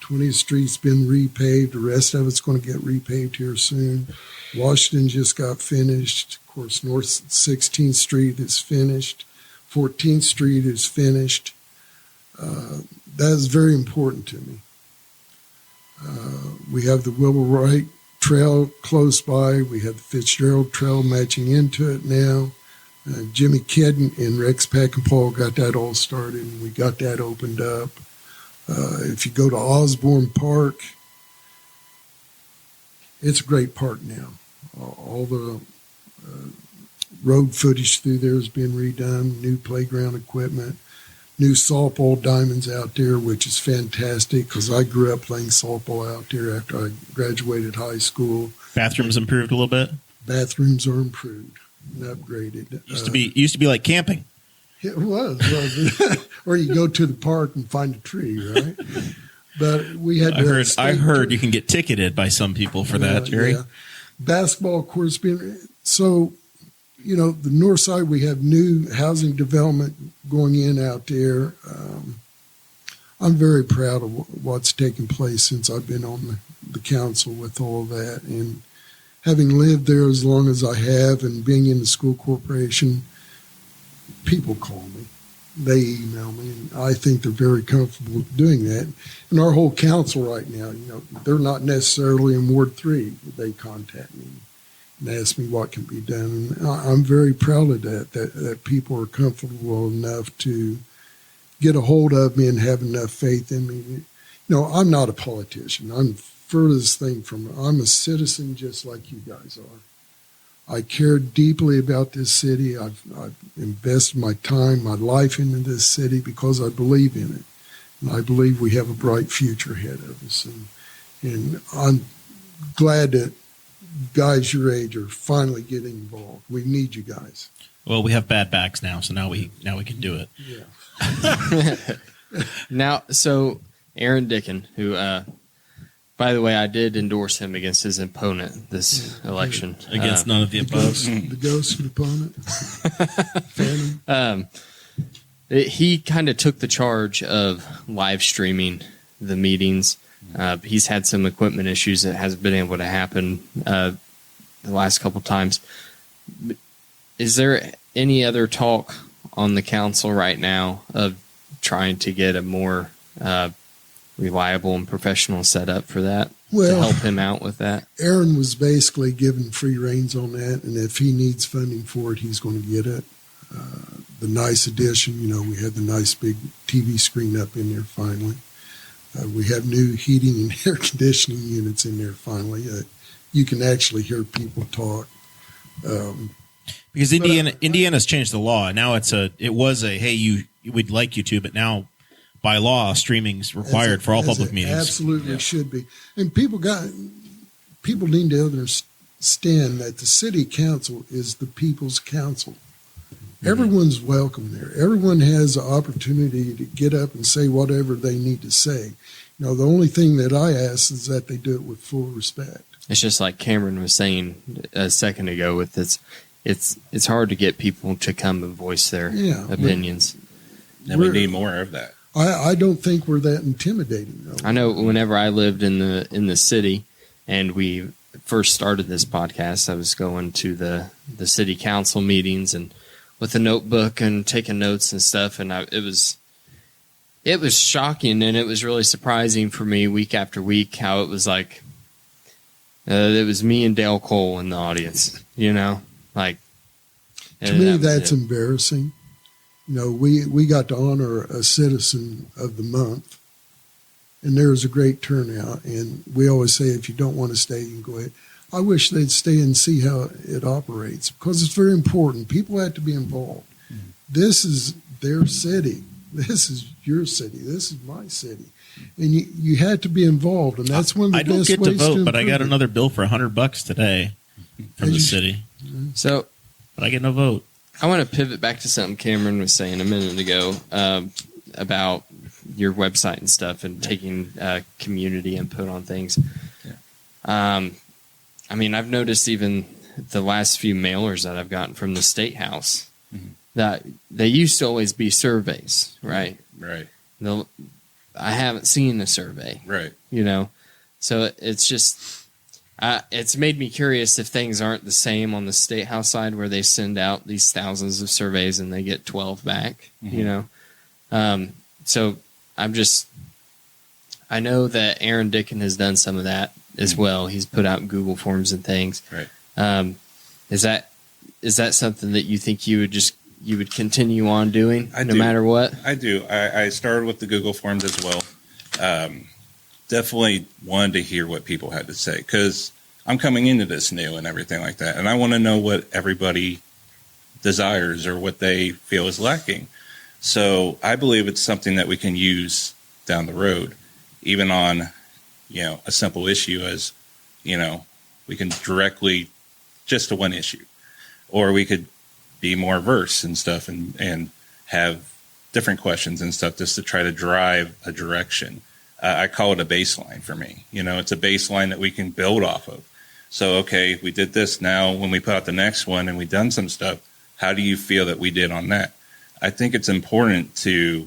20th Street's been repaved. The rest of it's going to get repaved here soon. Washington just got finished. Of course, North 16th Street is finished. 14th Street is finished. That is very important to me. We have the Wilbur Wright Trail close by. We have the Fitzgerald Trail matching into it now. Jimmy Kidd and Rex Peckinpah got that all started, and we got that opened up. If you go to Osborne Park, it's a great park now. All the road footage through there has been redone, new playground equipment, new softball diamonds out there, which is fantastic because I grew up playing softball out there after I graduated high school. Bathrooms improved a little bit? Bathrooms are improved and upgraded. Used to be like camping. It was. Or you go to the park and find a tree, right? But we had. I heard you can get ticketed by some people for that, Jerry. Yeah. Basketball courts being so. The north side, we have new housing development going in out there. I'm very proud of what's taken place since I've been on the council with all of that, and having lived there as long as I have, and being in the school corporation. People call me, they email me, and I think they're very comfortable doing that. And our whole council right now, they're not necessarily in Ward 3. They contact me and ask me what can be done. And I'm very proud of that people are comfortable enough to get a hold of me and have enough faith in me. I'm not a politician. I'm furthest thing from it. I'm a citizen just like you guys are. I care deeply about this city. I've invested my time, my life into this city because I believe in it. And I believe we have a bright future ahead of us. And I'm glad that guys your age are finally getting involved. We need you guys. Well, we have bad backs now, so now we can do it. Yeah. Now, so Aaron Dickin, who, by the way, I did endorse him against his opponent this election. Against none of the above. The ghost opponent. Phantom. He kind of took the charge of live streaming the meetings. He's had some equipment issues that hasn't been able to happen the last couple times. Is there any other talk on the council right now of trying to get a more reliable and professional setup for that to help him out with that? Aaron was basically given free reins on that, and if he needs funding for it, he's going to get it. The nice addition, we had the nice big TV screen up in there finally. We have new heating and air conditioning units in there finally. You can actually hear people talk. Because Indiana's changed the law. Now it was hey, we'd like you to, but now by law, streaming's required for all public meetings. Absolutely should be. And people need to understand that the city council is the people's council. Mm-hmm. Everyone's welcome there. Everyone has the opportunity to get up and say whatever they need to say. No, the only thing that I ask is that they do it with full respect. It's just like Cameron was saying a second ago with this. It's hard to get people to come and voice their opinions. And we need more of that. I don't think we're that intimidating, though. I know whenever I lived in the city and we first started this podcast, I was going to the city council meetings and with a notebook and taking notes and stuff, and it was shocking and it was really surprising for me week after week how it was like it was me and Dale Cole in the audience, like. To me, that's embarrassing. We got to honor a citizen of the month, and there was a great turnout. And we always say, if you don't want to stay, you can go ahead. I wish they'd stay and see how it operates because it's very important. People have to be involved. Mm-hmm. This is their city. This is your city. This is my city. And you had to be involved, and that's one of the best ways to improve. I don't get to vote, but I got another bill for $100 today from the city. So, but I get no vote. I want to pivot back to something Cameron was saying a minute ago about your website and stuff and taking community input on things. Yeah. I've noticed even the last few mailers that I've gotten from the State House that they used to always be surveys, right? Right. I haven't seen a survey. Right. So it's just... it's made me curious if things aren't the same on the State House side where they send out these thousands of surveys and they get 12 back, So I know that Aaron Dickin has done some of that as well. He's put out Google Forms and things. Right. Is that something that you think you would continue on doing no matter what? I do. I started with the Google Forms as well. Definitely wanted to hear what people had to say because I'm coming into this new and everything like that. And I want to know what everybody desires or what they feel is lacking. So I believe it's something that we can use down the road, even on, a simple issue as, we can directly just to one issue, or we could be more verse and stuff and have different questions and stuff just to try to drive a direction. I call it a baseline for me. It's a baseline that we can build off of. So, okay, we did this. Now, when we put out the next one and we've done some stuff, how do you feel that we did on that? I think it's important to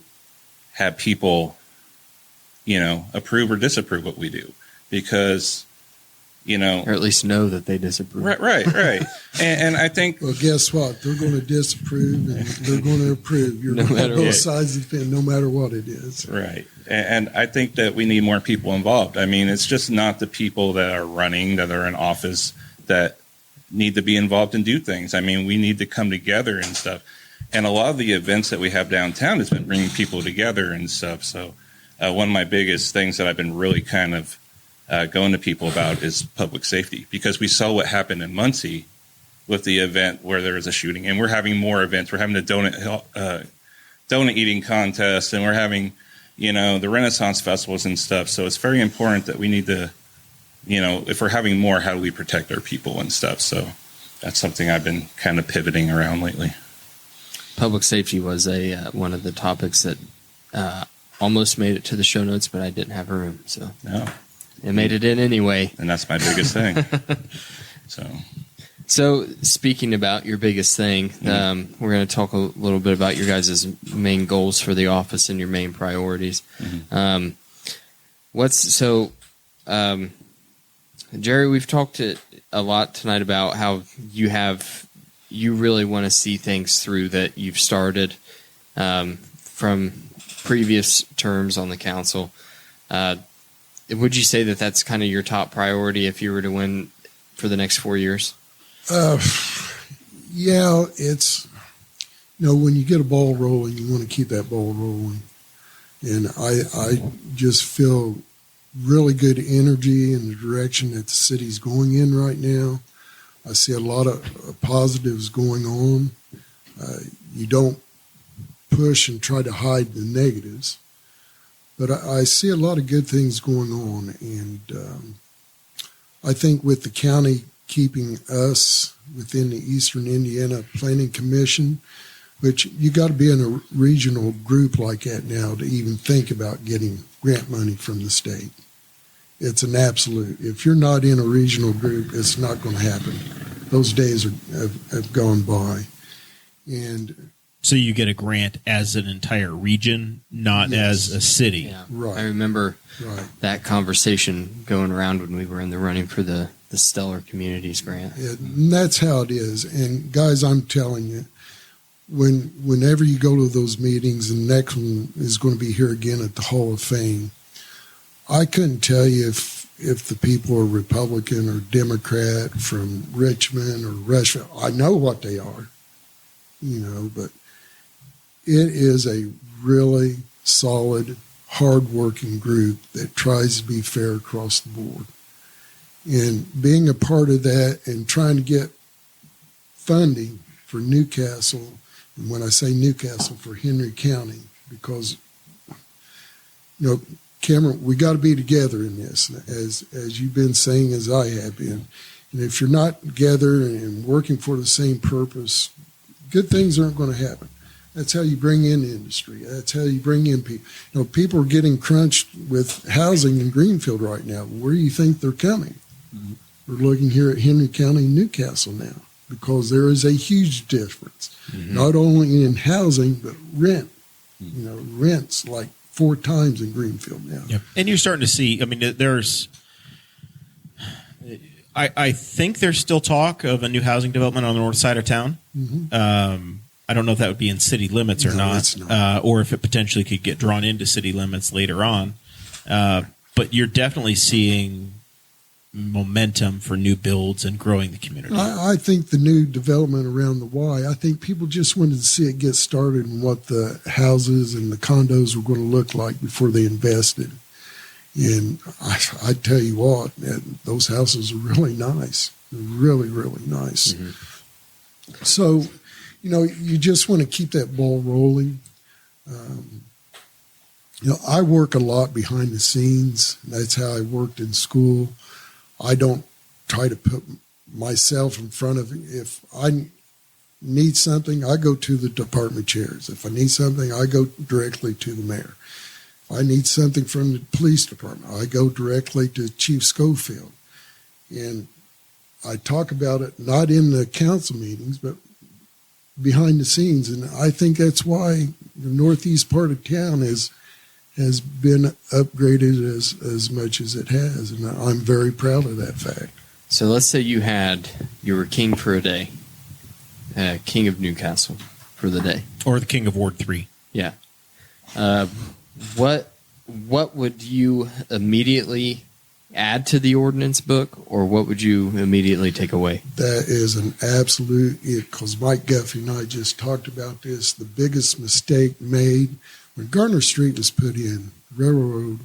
have people, approve or disapprove what we do because, or at least know that they disapprove. Right. and I think, well, guess what? They're going to disapprove and they're going to approve. You're on both sides of the fence, no matter what it is. Right. And I think that we need more people involved. It's just not the people that are running, that are in office, that need to be involved and do things. We need to come together and stuff. And a lot of the events that we have downtown has been bringing people together and stuff. So one of my biggest things that I've been really kind of going to people about is public safety, because we saw what happened in Muncie with the event where there was a shooting, and we're having more events. We're having the donut eating contest, and we're having, the Renaissance festivals and stuff. So it's very important that we need to, if we're having more, how do we protect our people and stuff? So that's something I've been kind of pivoting around lately. Public safety was one of the topics that almost made it to the show notes, but I didn't have room, so no. It made it in anyway. And that's my biggest thing. So speaking about your biggest thing, we're going to talk a little bit about your guys' main goals for the office and your main priorities. Mm-hmm. Jerry, we've talked a lot tonight about how you really want to see things through that you've started from previous terms on the council. Would you say that that's kind of your top priority if you were to win for the next 4 years? Yeah, it's, when you get a ball rolling, you want to keep that ball rolling. And I just feel really good energy in the direction that the city's going in right now. I see a lot of positives going on. You don't push and try to hide the negatives. But I see a lot of good things going on, and I think with the county keeping us within the Eastern Indiana Planning Commission, which you got to be in a regional group like that now to even think about getting grant money from the state. It's an absolute. If you're not in a regional group, it's not going to happen. Those days have gone by. And so you get a grant as an entire region, not as a city. Yeah. Right. I remember that conversation going around when we were in the running for the Stellar Communities grant. And that's how it is. And guys, I'm telling you, whenever you go to those meetings, and the next one is going to be here again at the Hall of Fame, I couldn't tell you if the people are Republican or Democrat from Richmond or Rushville. I know what they are, but it is a really solid, hard-working group that tries to be fair across the board. And being a part of that and trying to get funding for Newcastle, and when I say Newcastle, for Henry County, because, Cameron, we got to be together in this, as you've been saying, as I have been. And if you're not together and working for the same purpose, good things aren't going to happen. That's how you bring in industry. That's how you bring in people. People are getting crunched with housing in Greenfield right now. Where do you think they're coming? Mm-hmm. We're looking here at Henry County, Newcastle now, because there is a huge difference, not only in housing, but rent. Rent's like 4 times in Greenfield now. Yep. And you're starting to see, I think there's still talk of a new housing development on the north side of town. Mm-hmm. I don't know if that would be in city limits or not. Or if it potentially could get drawn into city limits later on. But you're definitely seeing momentum for new builds and growing the community. I think the new development around the Y, I think people just wanted to see it get started and what the houses and the condos were going to look like before they invested. And I tell you what, those houses are really nice. They're really, really nice. Mm-hmm. So, you just want to keep that ball rolling. I work a lot behind the scenes. That's how I worked in school. I don't try to put myself in front of it. If I need something, I go to the department chairs. If I need something, I go directly to the mayor. If I need something from the police department, I go directly to Chief Schofield. And I talk about it not in the council meetings, but behind the scenes. And I think that's why the northeast part of town has been upgraded as much as it has, and I'm very proud of that fact. So let's say you were king for a day, king of Newcastle for the day, or the king of Ward 3. Yeah. What would you immediately add to the ordinance book, or what would you immediately take away? That is an absolute, because Mike Guffey and I just talked about this. The biggest mistake made when Garner Street was put in, railroad,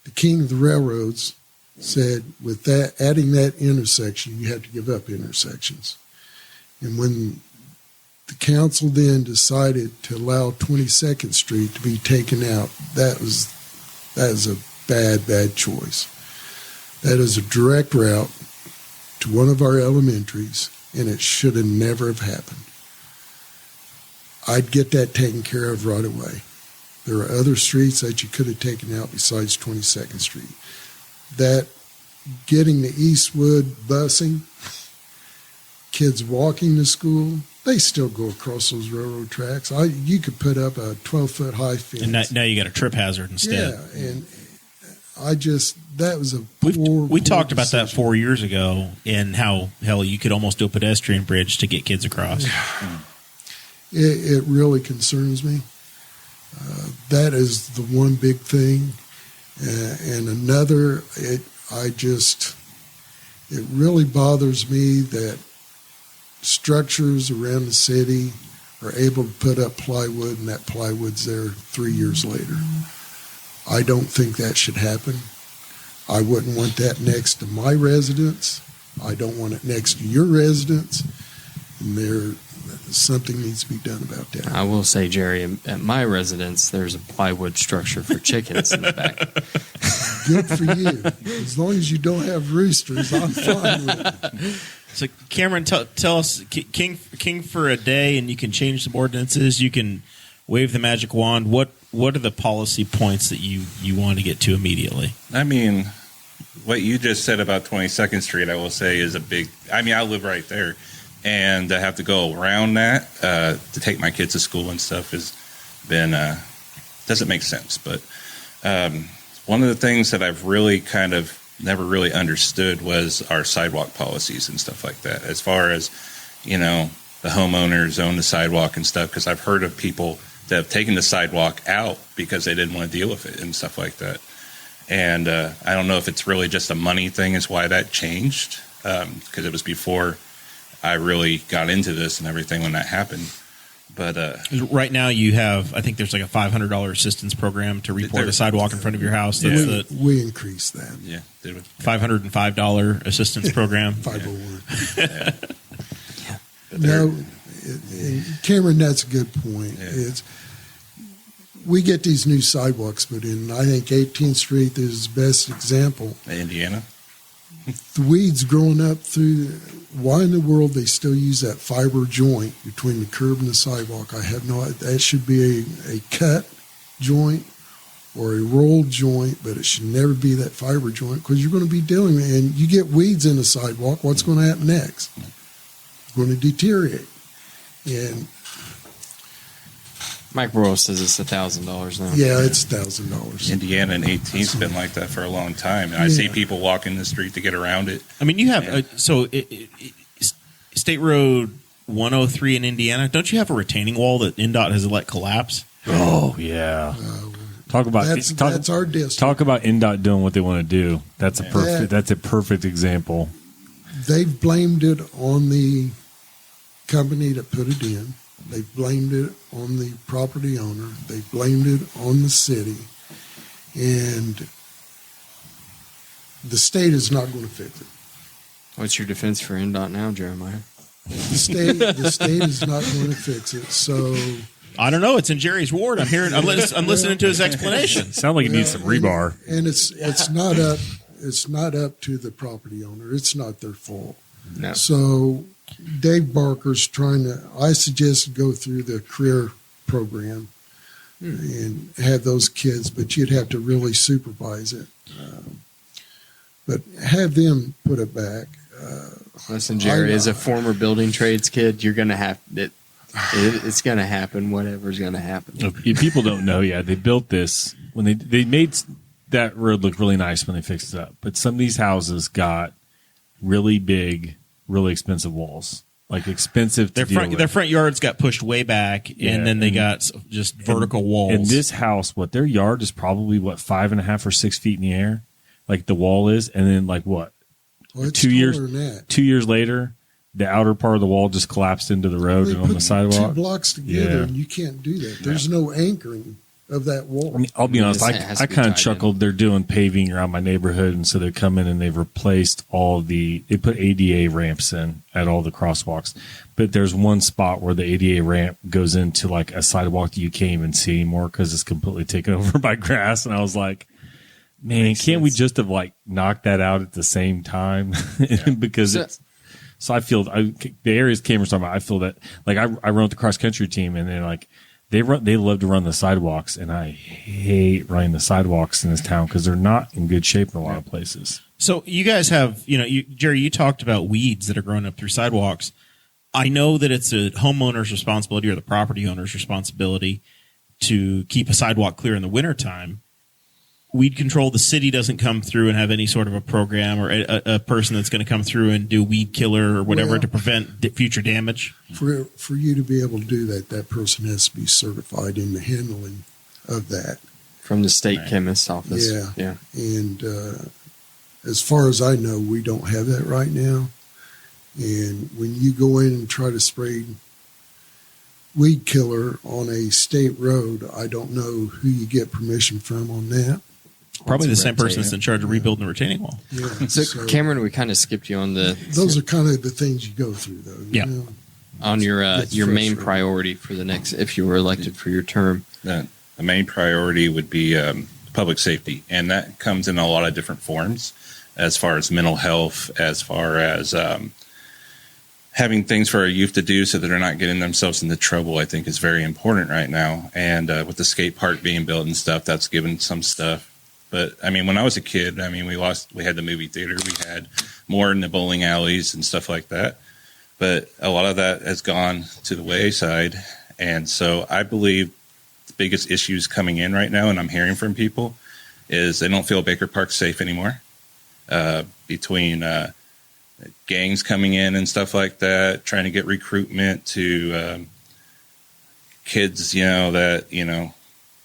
the king of the railroads said, with that, adding that intersection, you had to give up intersections. And when the council then decided to allow 22nd Street to be taken out, that is a bad choice. That is a direct route to one of our elementaries, and it should have never have happened. I'd get that taken care of right away. There are other streets that you could have taken out besides 22nd Street. That getting the Eastwood busing, kids walking to school, they still go across those railroad tracks. You could put up a 12-foot high fence. And now you got a trip hazard instead. Yeah, and that was a we talked about that 4 years ago, and how, hell, you could almost do a pedestrian bridge to get kids across. It really concerns me. That is the one big thing. And another, it really bothers me that structures around the city are able to put up plywood, and that plywood's there 3 years later. I don't think that should happen. I wouldn't want that next to my residence. I don't want it next to your residence. And something needs to be done about that. I will say, Jerry, at my residence, there's a plywood structure for chickens in the back. Good for you. As long as you don't have roosters, I'm fine with it. So, Cameron, tell us, king for a day, and you can change some ordinances. You can wave the magic wand. What what are the policy points that you want to get to immediately? I mean, what you just said about 22nd Street, I will say, is a big. I mean, I live right there, and to have to go around that to take my kids to school and stuff has been doesn't make sense. But one of the things that I've really kind of never really understood was our sidewalk policies and stuff like that. As far as, you know, the homeowners own the sidewalk and stuff, because I've heard of people that have taken the sidewalk out because they didn't want to deal with it and stuff like that. And I don't know if it's really just a money thing is why that changed, because it was before I really got into this and everything when that happened. But right now you have, I think there's like a $500 assistance program to report a sidewalk in front of your house. That's we increased that. yeah, did it. $505 assistance program. 501. Yeah. No, Cameron, that's a good point. Yeah. We get these new sidewalks put in. I think 18th Street is the best example. Indiana. The weeds growing up through. Why in the world they still use that fiber joint between the curb and the sidewalk? I have no idea. That should be a cut joint or a rolled joint, but it should never be that fiber joint because you're going to be dealing with, and you get weeds in the sidewalk, what's going to happen next? It's going to deteriorate. And Mike Royal says it's $1,000 now. yeah, it's $1,000. Indiana and 18th's been like that for a long time, and I see people walking the street to get around it. I mean, you have State Road 103 in Indiana. Don't you have a retaining wall that NDOT has let collapse? Oh yeah. Talk about That's our district. Talk about NDOT doing what they want to do. That's a perfect example. They've blamed it on the company that put it in. They blamed it on the property owner. They blamed it on the city. And the state is not going to fix it. What's your defense for NDOT now, Jeremiah? The state is not going to fix it. So I don't know. It's in Jerry's ward. I'm hearing. I'm listening to his explanation. Sound like it needs some rebar. And it's not up. It's not up to the property owner. It's not their fault. No. So Dave Barker's trying to. I suggest go through the career program and have those kids, but you'd have to really supervise it. But have them put it back. Listen, Jerry, as a former building trades kid, you're going to have it. It's going to happen. Whatever's going to happen. If people don't know, they built this when they made that road look really nice when they fixed it up. But some of these houses got really big, really expensive walls, like expensive. Their front yards got pushed way back, and then they got just vertical walls. And this house, their yard is probably 5.5 or 6 feet in the air, like the wall is, and then Well, it's 2 years. taller than that. 2 years later, the outer part of the wall just collapsed into the road They and on put the sidewalk. 2 blocks together, and you can't do that. There's no anchoring of that wall. I mean, I'll be honest. It has I to be kind of tied chuckled. They're doing paving around my neighborhood, and so they're coming and they've replaced they put ADA ramps in at all the crosswalks. But there's one spot where the ADA ramp goes into like a sidewalk that you can't even see anymore because it's completely taken over by grass. And I was like, man, can't we just have knocked that out at the same time? Because so I feel the areas Cameron's talking about. I feel that I run with the cross country team, and they're they love to run the sidewalks, and I hate running the sidewalks in this town because they're not in good shape in a lot of places. So you guys have, Jerry, you talked about weeds that are growing up through sidewalks. I know that it's a homeowner's responsibility or the property owner's responsibility to keep a sidewalk clear in the wintertime. Weed control, the city doesn't come through and have any sort of a program or a person that's going to come through and do weed killer or whatever to prevent future damage. For you to be able to do that, that person has to be certified in the handling of that. From the state chemist's office. Yeah. And as far as I know, we don't have that right now. And when you go in and try to spray weed killer on a state road, I don't know who you get permission from on that. Probably the same person that's in charge of rebuilding the retaining wall. Yeah. So Cameron, we kind of skipped you on those are kind of the things you go through, though. Yeah. On your main priority for the next, if you were elected for your term. The main priority would be public safety, and that comes in a lot of different forms, as far as mental health, as far as having things for our youth to do so that they're not getting themselves into trouble, I think is very important right now. And with the skate park being built and stuff, that's given some stuff. But I mean, when I was a kid, I mean, we had the movie theater, we had more in the bowling alleys and stuff like that. But a lot of that has gone to the wayside. And so I believe the biggest issues coming in right now, and I'm hearing from people, is they don't feel Baker Park safe anymore. Between gangs coming in and stuff like that, trying to get recruitment to kids, that,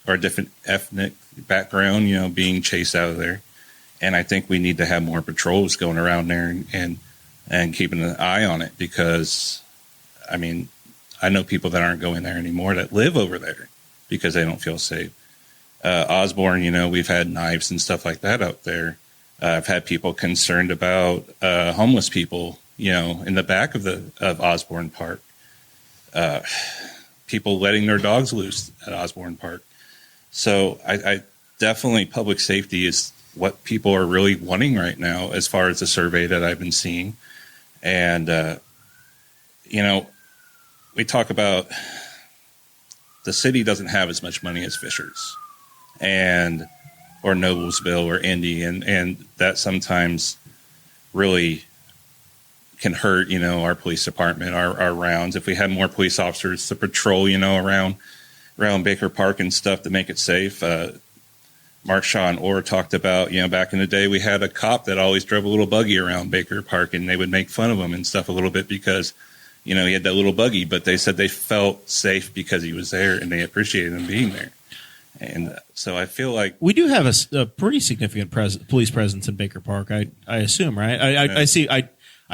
are different ethnic background, being chased out of there. And I think we need to have more patrols going around there and keeping an eye on it, because, I mean, I know people that aren't going there anymore that live over there because they don't feel safe. Osborne, we've had knives and stuff like that out there. I've had people concerned about homeless people, in the back of Osborne Park. People letting their dogs loose at Osborne Park. So I definitely, public safety is what people are really wanting right now, as far as the survey that I've been seeing. And, we talk about the city doesn't have as much money as Fishers or Noblesville or Indy, and that sometimes really can hurt, our police department, our rounds. If we had more police officers to patrol, around Baker Park and stuff to make it safe. Mark Shaw and Orr talked about, back in the day, we had a cop that always drove a little buggy around Baker Park, and they would make fun of him and stuff a little bit because, he had that little buggy, but they said they felt safe because he was there and they appreciated him being there. And so I feel like we do have a pretty significant police presence in Baker Park. I assume, right? I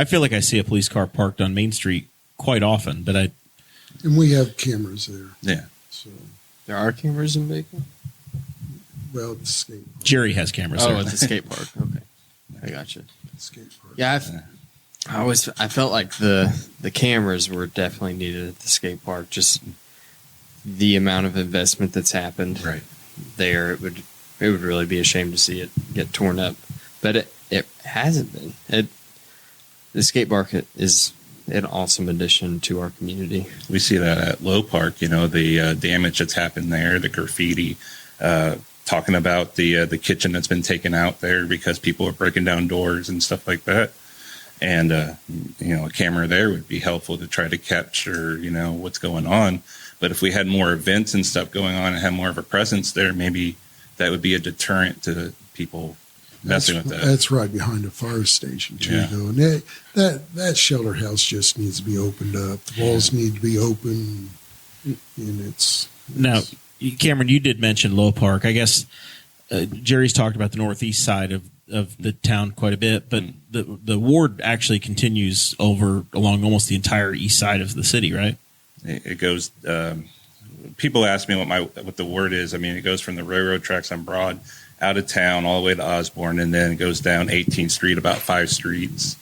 feel like I see a police car parked on Main Street quite often, but and we have cameras there. Yeah. So There are cameras in Baker? well, at the skate park. Jerry has cameras Oh, there. at the skate park. Okay. I got you. Skate park. Yeah, I felt like the cameras were definitely needed at the skate park. Just the amount of investment that's happened Right. there, it would really be a shame to see it get torn up. But it hasn't been. The skate park is an awesome addition to our community. We see that at Low Park, the damage that's happened there, the graffiti, talking about the kitchen that's been taken out there because people are breaking down doors and stuff like that. And, a camera there would be helpful to try to capture, what's going on. But if we had more events and stuff going on and had more of a presence there, maybe that would be a deterrent to people messing with that. That's right behind the fire station, too, Yeah. though. And that shelter house just needs to be opened up. The walls need to be open, and it's... Now, Cameron, you did mention Low Park. I guess Jerry's talked about the northeast side of the town quite a bit, but the ward actually continues along almost the entire east side of the city, right? It goes. People ask me what the word is. I mean, it goes from the railroad tracks on Broad out of town all the way to Osborne, and then it goes down 18th Street about 5 streets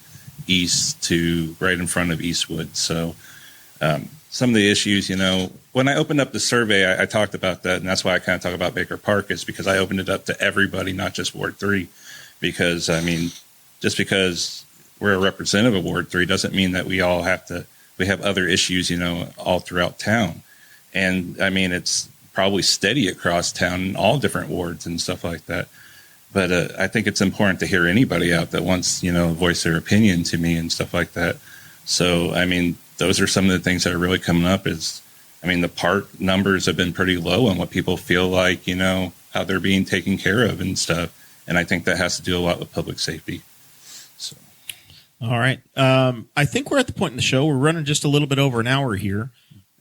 east to right in front of Eastwood. So some of the issues, when I opened up the survey, I talked about that, and that's why I kind of talk about Baker Park, is because I opened it up to everybody, not just Ward 3. Because, I mean, just because we're a representative of Ward 3 doesn't mean that we have other issues, all throughout town. And, I mean, it's probably steady across town in all different wards and stuff like that. But I think it's important to hear anybody out that wants, voice their opinion to me and stuff like that. So, I mean, those are some of the things that are really coming up the park numbers have been pretty low on what people feel like, how they're being taken care of and stuff. And I think that has to do a lot with public safety. So, All right. I think we're at the point in the show. We're running just a little bit over an hour here.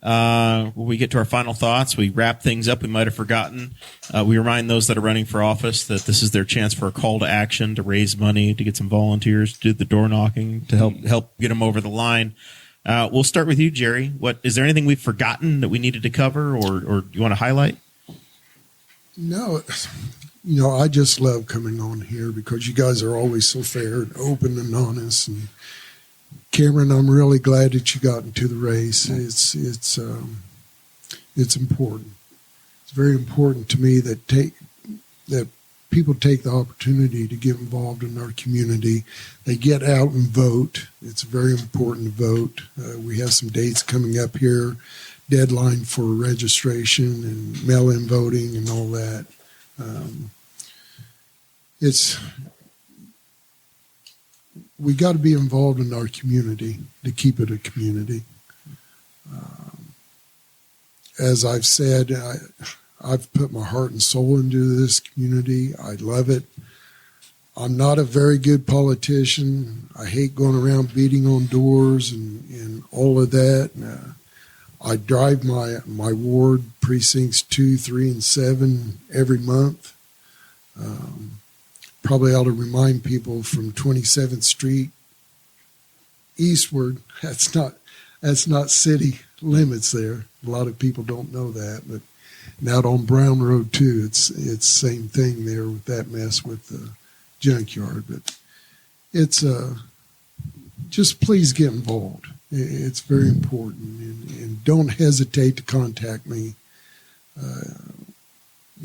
When we get to our final thoughts, we wrap things up we might have forgotten. We remind those that are running for office that this is their chance for a call to action, to raise money, to get some volunteers, to do the door knocking, to help get them over the line. We'll start with you, Jerry. Is there anything we've forgotten that we needed to cover, or do you want to highlight? No, I just love coming on here because you guys are always so fair and open and honest. And Cameron, I'm really glad that you got into the race. It's important. It's very important to me that people take the opportunity to get involved in our community. They get out and vote. It's very important to vote. We have some dates coming up here, deadline for registration and mail-in voting and all that. We got to be involved in our community to keep it a community. As I've said, I've put my heart and soul into this community. I love it. I'm not a very good politician. I hate going around beating on doors and all of that. I drive my ward precincts 2, 3, and 7 every month. Probably ought to remind people from 27th Street eastward. That's not city limits there. A lot of people don't know that, but and out on Brown Road too, it's same thing there with that mess with the junkyard. But it's just please get involved. It's very important, and don't hesitate to contact me.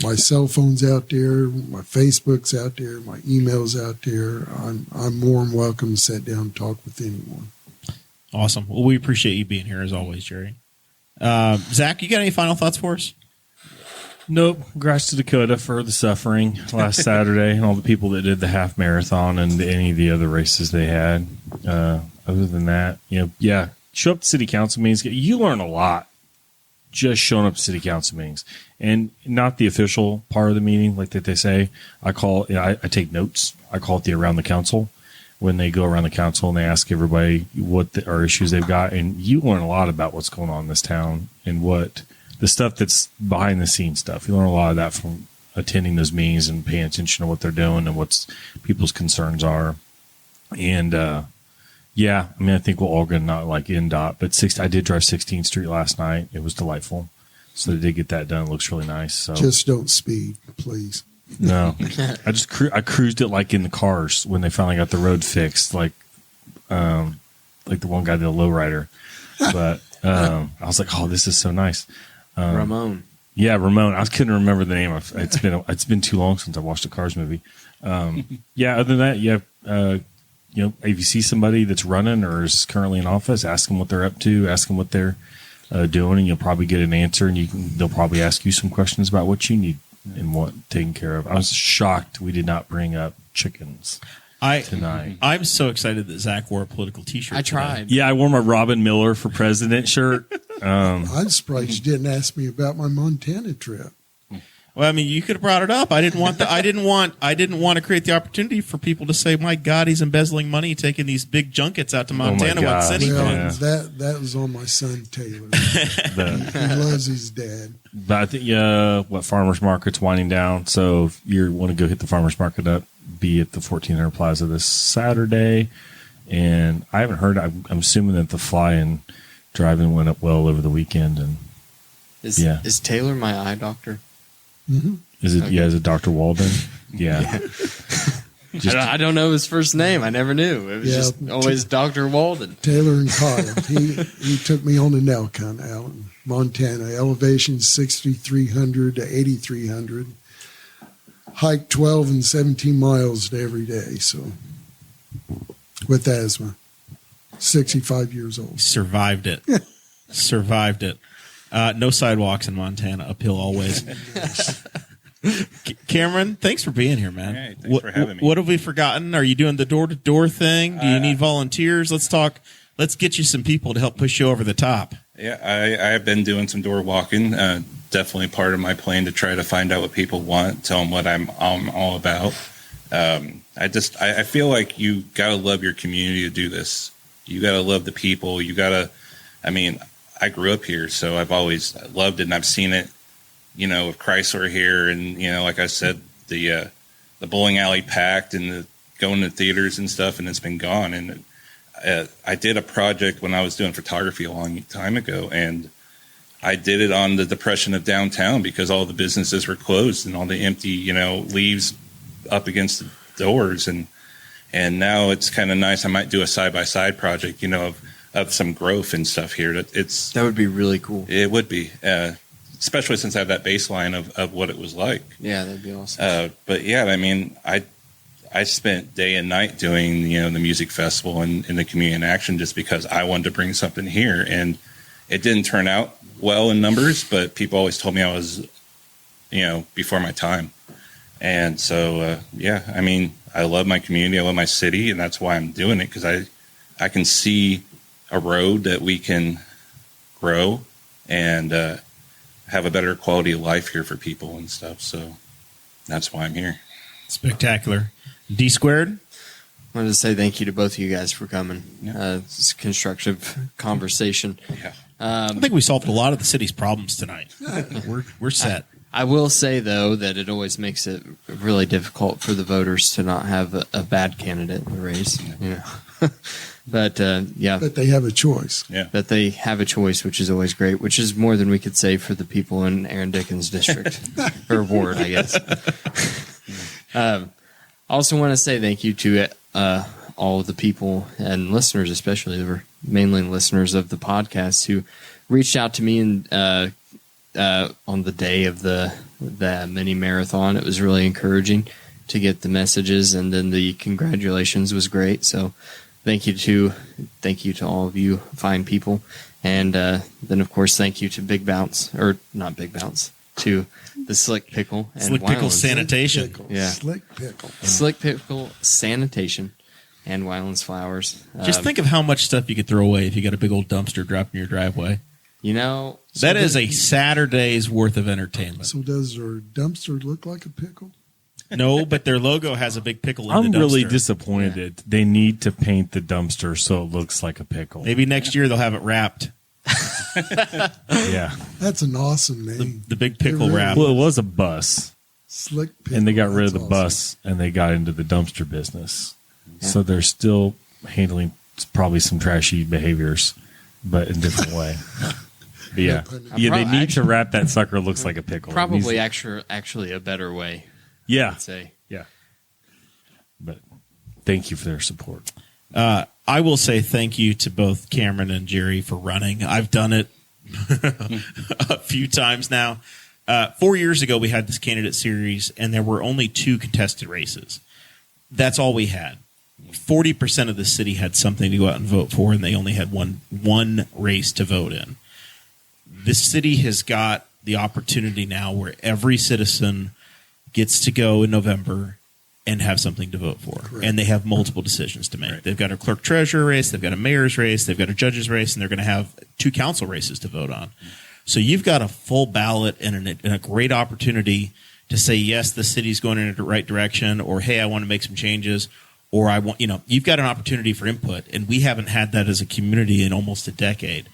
My cell phone's out there, my Facebook's out there, my email's out there. I'm more than welcome to sit down and talk with anyone. Awesome. Well, we appreciate you being here as always, Jerry. Zach, you got any final thoughts for us? Nope. Congrats to Dakota for the suffering last Saturday and all the people that did the half marathon and any of the other races they had. Other than that, show up to city council meetings. You learn a lot just showing up to city council meetings, and not the official part of the meeting like that they say. I take notes. I call it the around the council, when they go around the council and they ask everybody what are issues they've got, and you learn a lot about what's going on in this town and what the stuff that's behind the scenes stuff. You learn a lot of that from attending those meetings and paying attention to what they're doing and what people's concerns are. And I think we're all going to not like NDOT, but I did drive 16th Street last night. It was delightful. So they did get that done. It looks really nice. So just don't speed, please. No, I cruised it like in the cars when they finally got the road fixed, like the one guy, the lowrider. But I was like, oh, this is so nice. Ramon. Yeah, Ramon. I couldn't remember the name. It's been too long since I watched a Cars movie. Other than that, if you see somebody that's running or is currently in office, ask them what they're up to, ask them what they're doing, and you'll probably get an answer. And they'll probably ask you some questions about what you need and what taken care of. I was shocked we did not bring up chickens tonight. I'm so excited that Zach wore a political T-shirt. I tried. Yeah, I wore my Robin Miller for President shirt. I'm surprised you didn't ask me about my Montana trip. Well, I mean, you could have brought it up. I didn't want to create the opportunity for people to say, "My God, he's embezzling money, taking these big junkets out to Montana with city funds." That was on my son Taylor. He loves his dad. But I think farmers market's winding down. So if you want to go hit the farmers market up, be at the 1400 Plaza this Saturday. And I haven't heard. I'm assuming that the fly and driving went up well over the weekend. And is Taylor my eye doctor? Mm-hmm. Is it? Okay. Yeah, is it Dr. Walden? Yeah. I don't know his first name. I never knew. It was just always Dr. Walden. Taylor and Kyle. He took me on an elk hunt out in Montana. Elevation 6,300 to 8,300. Hike 12 and 17 miles every day. So with asthma, 65 years old. Survived it. Survived it. No sidewalks in Montana, uphill always. Cameron, thanks for being here, man. Hey, thanks for having me. What have we forgotten? Are you doing the door-to-door thing? Do you need volunteers? Let's talk. Let's get you some people to help push you over the top. Yeah, I have been doing some door walking. Definitely part of my plan to try to find out what people want, tell them what I'm all about. I feel like you got to love your community to do this. You got to love the people. I grew up here, so I've always loved it, and I've seen it, with Chrysler here, and, like I said, the bowling alley packed and going to theaters and stuff, and it's been gone. And I did a project when I was doing photography a long time ago, and I did it on the depression of downtown because all the businesses were closed and all the empty, leaves up against the doors. And now it's kind of nice. I might do a side-by-side project, of some growth and stuff here. That would be really cool. It would be. especially since I have that baseline of what it was like. Yeah, that'd be awesome. But yeah, I mean, I spent day and night doing, the music festival and the community in action just because I wanted to bring something here. And it didn't turn out well in numbers, but people always told me I was, before my time. And so, I mean, I love my community. I love my city. And that's why I'm doing it, because I can see a road that we can grow and have a better quality of life here for people and stuff. So that's why I'm here. Spectacular. D squared. I wanted to say thank you to both of you guys for coming. Yeah. It's a constructive conversation. Yeah. I think we solved a lot of the city's problems tonight. We're set. I will say, though, that it always makes it really difficult for the voters to not have a bad candidate in the race. But But they have a choice. Yeah. that they have a choice, which is always great, which is more than we could say for the people in Aaron Dickens' district or ward, I guess. I also want to say thank you to all of the people and listeners, especially, that were mainly listeners of the podcast, who reached out to me and on the day of the mini marathon. It was really encouraging to get the messages, and then the congratulations was great. So thank you to all of you fine people, and then of course thank you to Big Bounce, or not Big Bounce, to the Slick Pickle and Slick Pickle Wylands. Sanitation. Yeah. Slick Pickle. Slick Pickle Sanitation and Wylands Flowers. Just think of how much stuff you could throw away if you got a big old dumpster dropped in your driveway. That is a Saturday's worth of entertainment. So does their dumpster look like a pickle? No, but their logo has a big pickle in I'm the dumpster. really disappointed. They need to paint the dumpster so it looks like a pickle. Maybe next year they'll have it wrapped. Yeah. That's an awesome name. The big pickle wrap. Well, it was a bus, Slick Pickle. and they got rid of That's the awesome. bus, and they got into the dumpster business. So they're still handling probably some trashy behaviors, but in a different way. But yeah, they need to wrap that sucker. Looks like a pickle. probably It needs- actually a better way, yeah, I'd say. yeah. But thank you for their support. I will say thank you to both Cameron and Jerry for running. I've done it a few times now. 4 years ago, we had this candidate series, and there were only 2 contested races. That's all we had. 40% of the city had something to go out and vote for, and they only had one race to vote in. This city has got the opportunity now where every citizen gets to go in November and have something to vote for. Correct. And they have multiple decisions to make. Right. They've got a clerk treasurer race, they've got a mayor's race, they've got a judge's race, and they're going to have 2 council races to vote on. So you've got a full ballot and a great opportunity to say, yes, the city's going in the right direction, or, hey, I want to make some changes, or I want, you've got an opportunity for input. And we haven't had that as a community in almost a decade.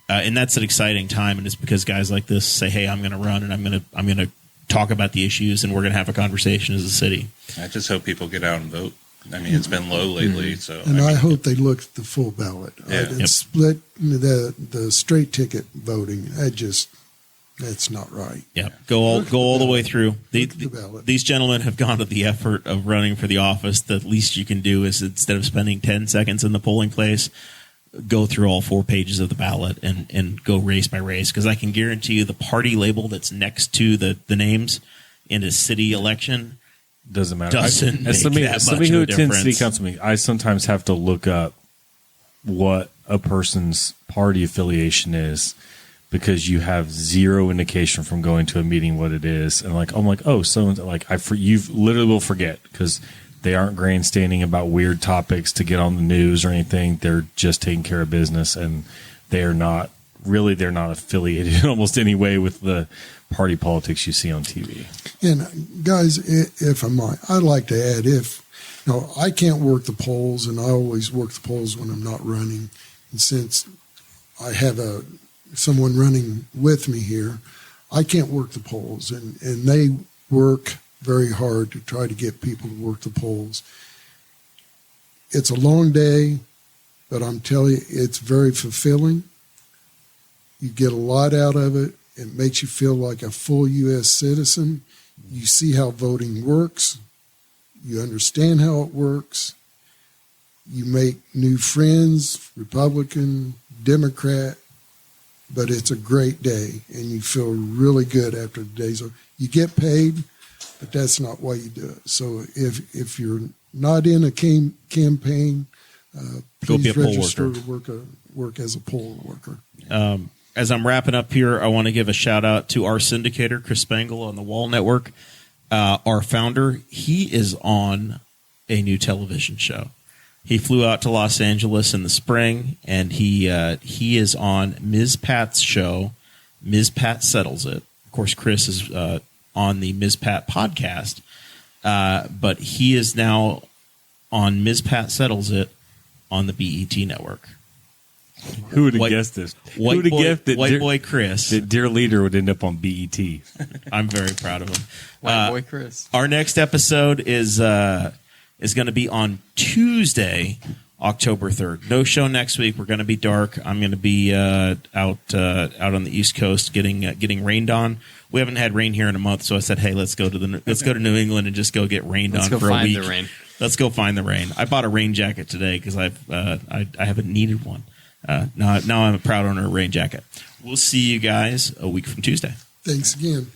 And that's an exciting time. And it's because guys like this say, hey, I'm going to run and I'm going to talk about the issues, and we're going to have a conversation as a city. I just hope people get out and vote. I mean, it's been low lately, so. And I hope they look at the full ballot. Yeah. And Yep. split the straight ticket voting. That's not right. Yeah, go all the way through. Look at the ballot. These gentlemen have gone to the effort of running for the office. The least you can do is, instead of spending 10 seconds in the polling place, go through all 4 pages of the ballot and go race by race. Because I can guarantee you the party label that's next to the names in a city election Doesn't matter. doesn't As make that somebody much who of a attends city difference. council meetings, I sometimes have to look up what a person's party affiliation is, because you have zero indication from going to a meeting what it is. And I'm like, oh, so like you literally will forget, because they aren't grandstanding about weird topics to get on the news or anything. They're just taking care of business, and they're not affiliated in almost any way with the party politics you see on TV. And guys, if I might, I'd like to add, I can't work the polls, and I always work the polls when I'm not running. And since I have someone running with me here, I can't work the polls, and they work very hard to try to get people to work the polls. It's a long day, but I'm telling you, it's very fulfilling. You get a lot out of it. It makes you feel like a full U.S. citizen. You see how voting works. You understand how it works. You make new friends, Republican, Democrat. but it's a great day, and you feel really good after the day's over. You get paid, but that's not why you do it. So if you're not in a campaign, Go be a please poll register worker. to work as a poll worker. As I'm wrapping up here, I want to give a shout out to our syndicator, Chris Spangle on the Wall Network. Our founder, he is on a new television show. He flew out to Los Angeles in the spring, and he is on Ms. Pat's show, Ms. Pat Settles It. Of course, Chris is on the Ms. Pat podcast, but he is now on Ms. Pat Settles It on the BET network. Who would have guessed this? Who would have guessed that White boy Chris. that Dear Leader would end up on BET? I'm very proud of him. White boy Chris. Our next episode is going to be on Tuesday, October 3rd. No show next week. We're going to be dark. I'm going to be out on the East Coast getting rained on. We haven't had rain here in a month, so I said, "Hey, let's go to New England and just go get rained on for a week. The rain. Let's go find the rain." I bought a rain jacket today because I haven't needed one. Now I'm a proud owner of a rain jacket. We'll see you guys a week from Tuesday. Thanks again.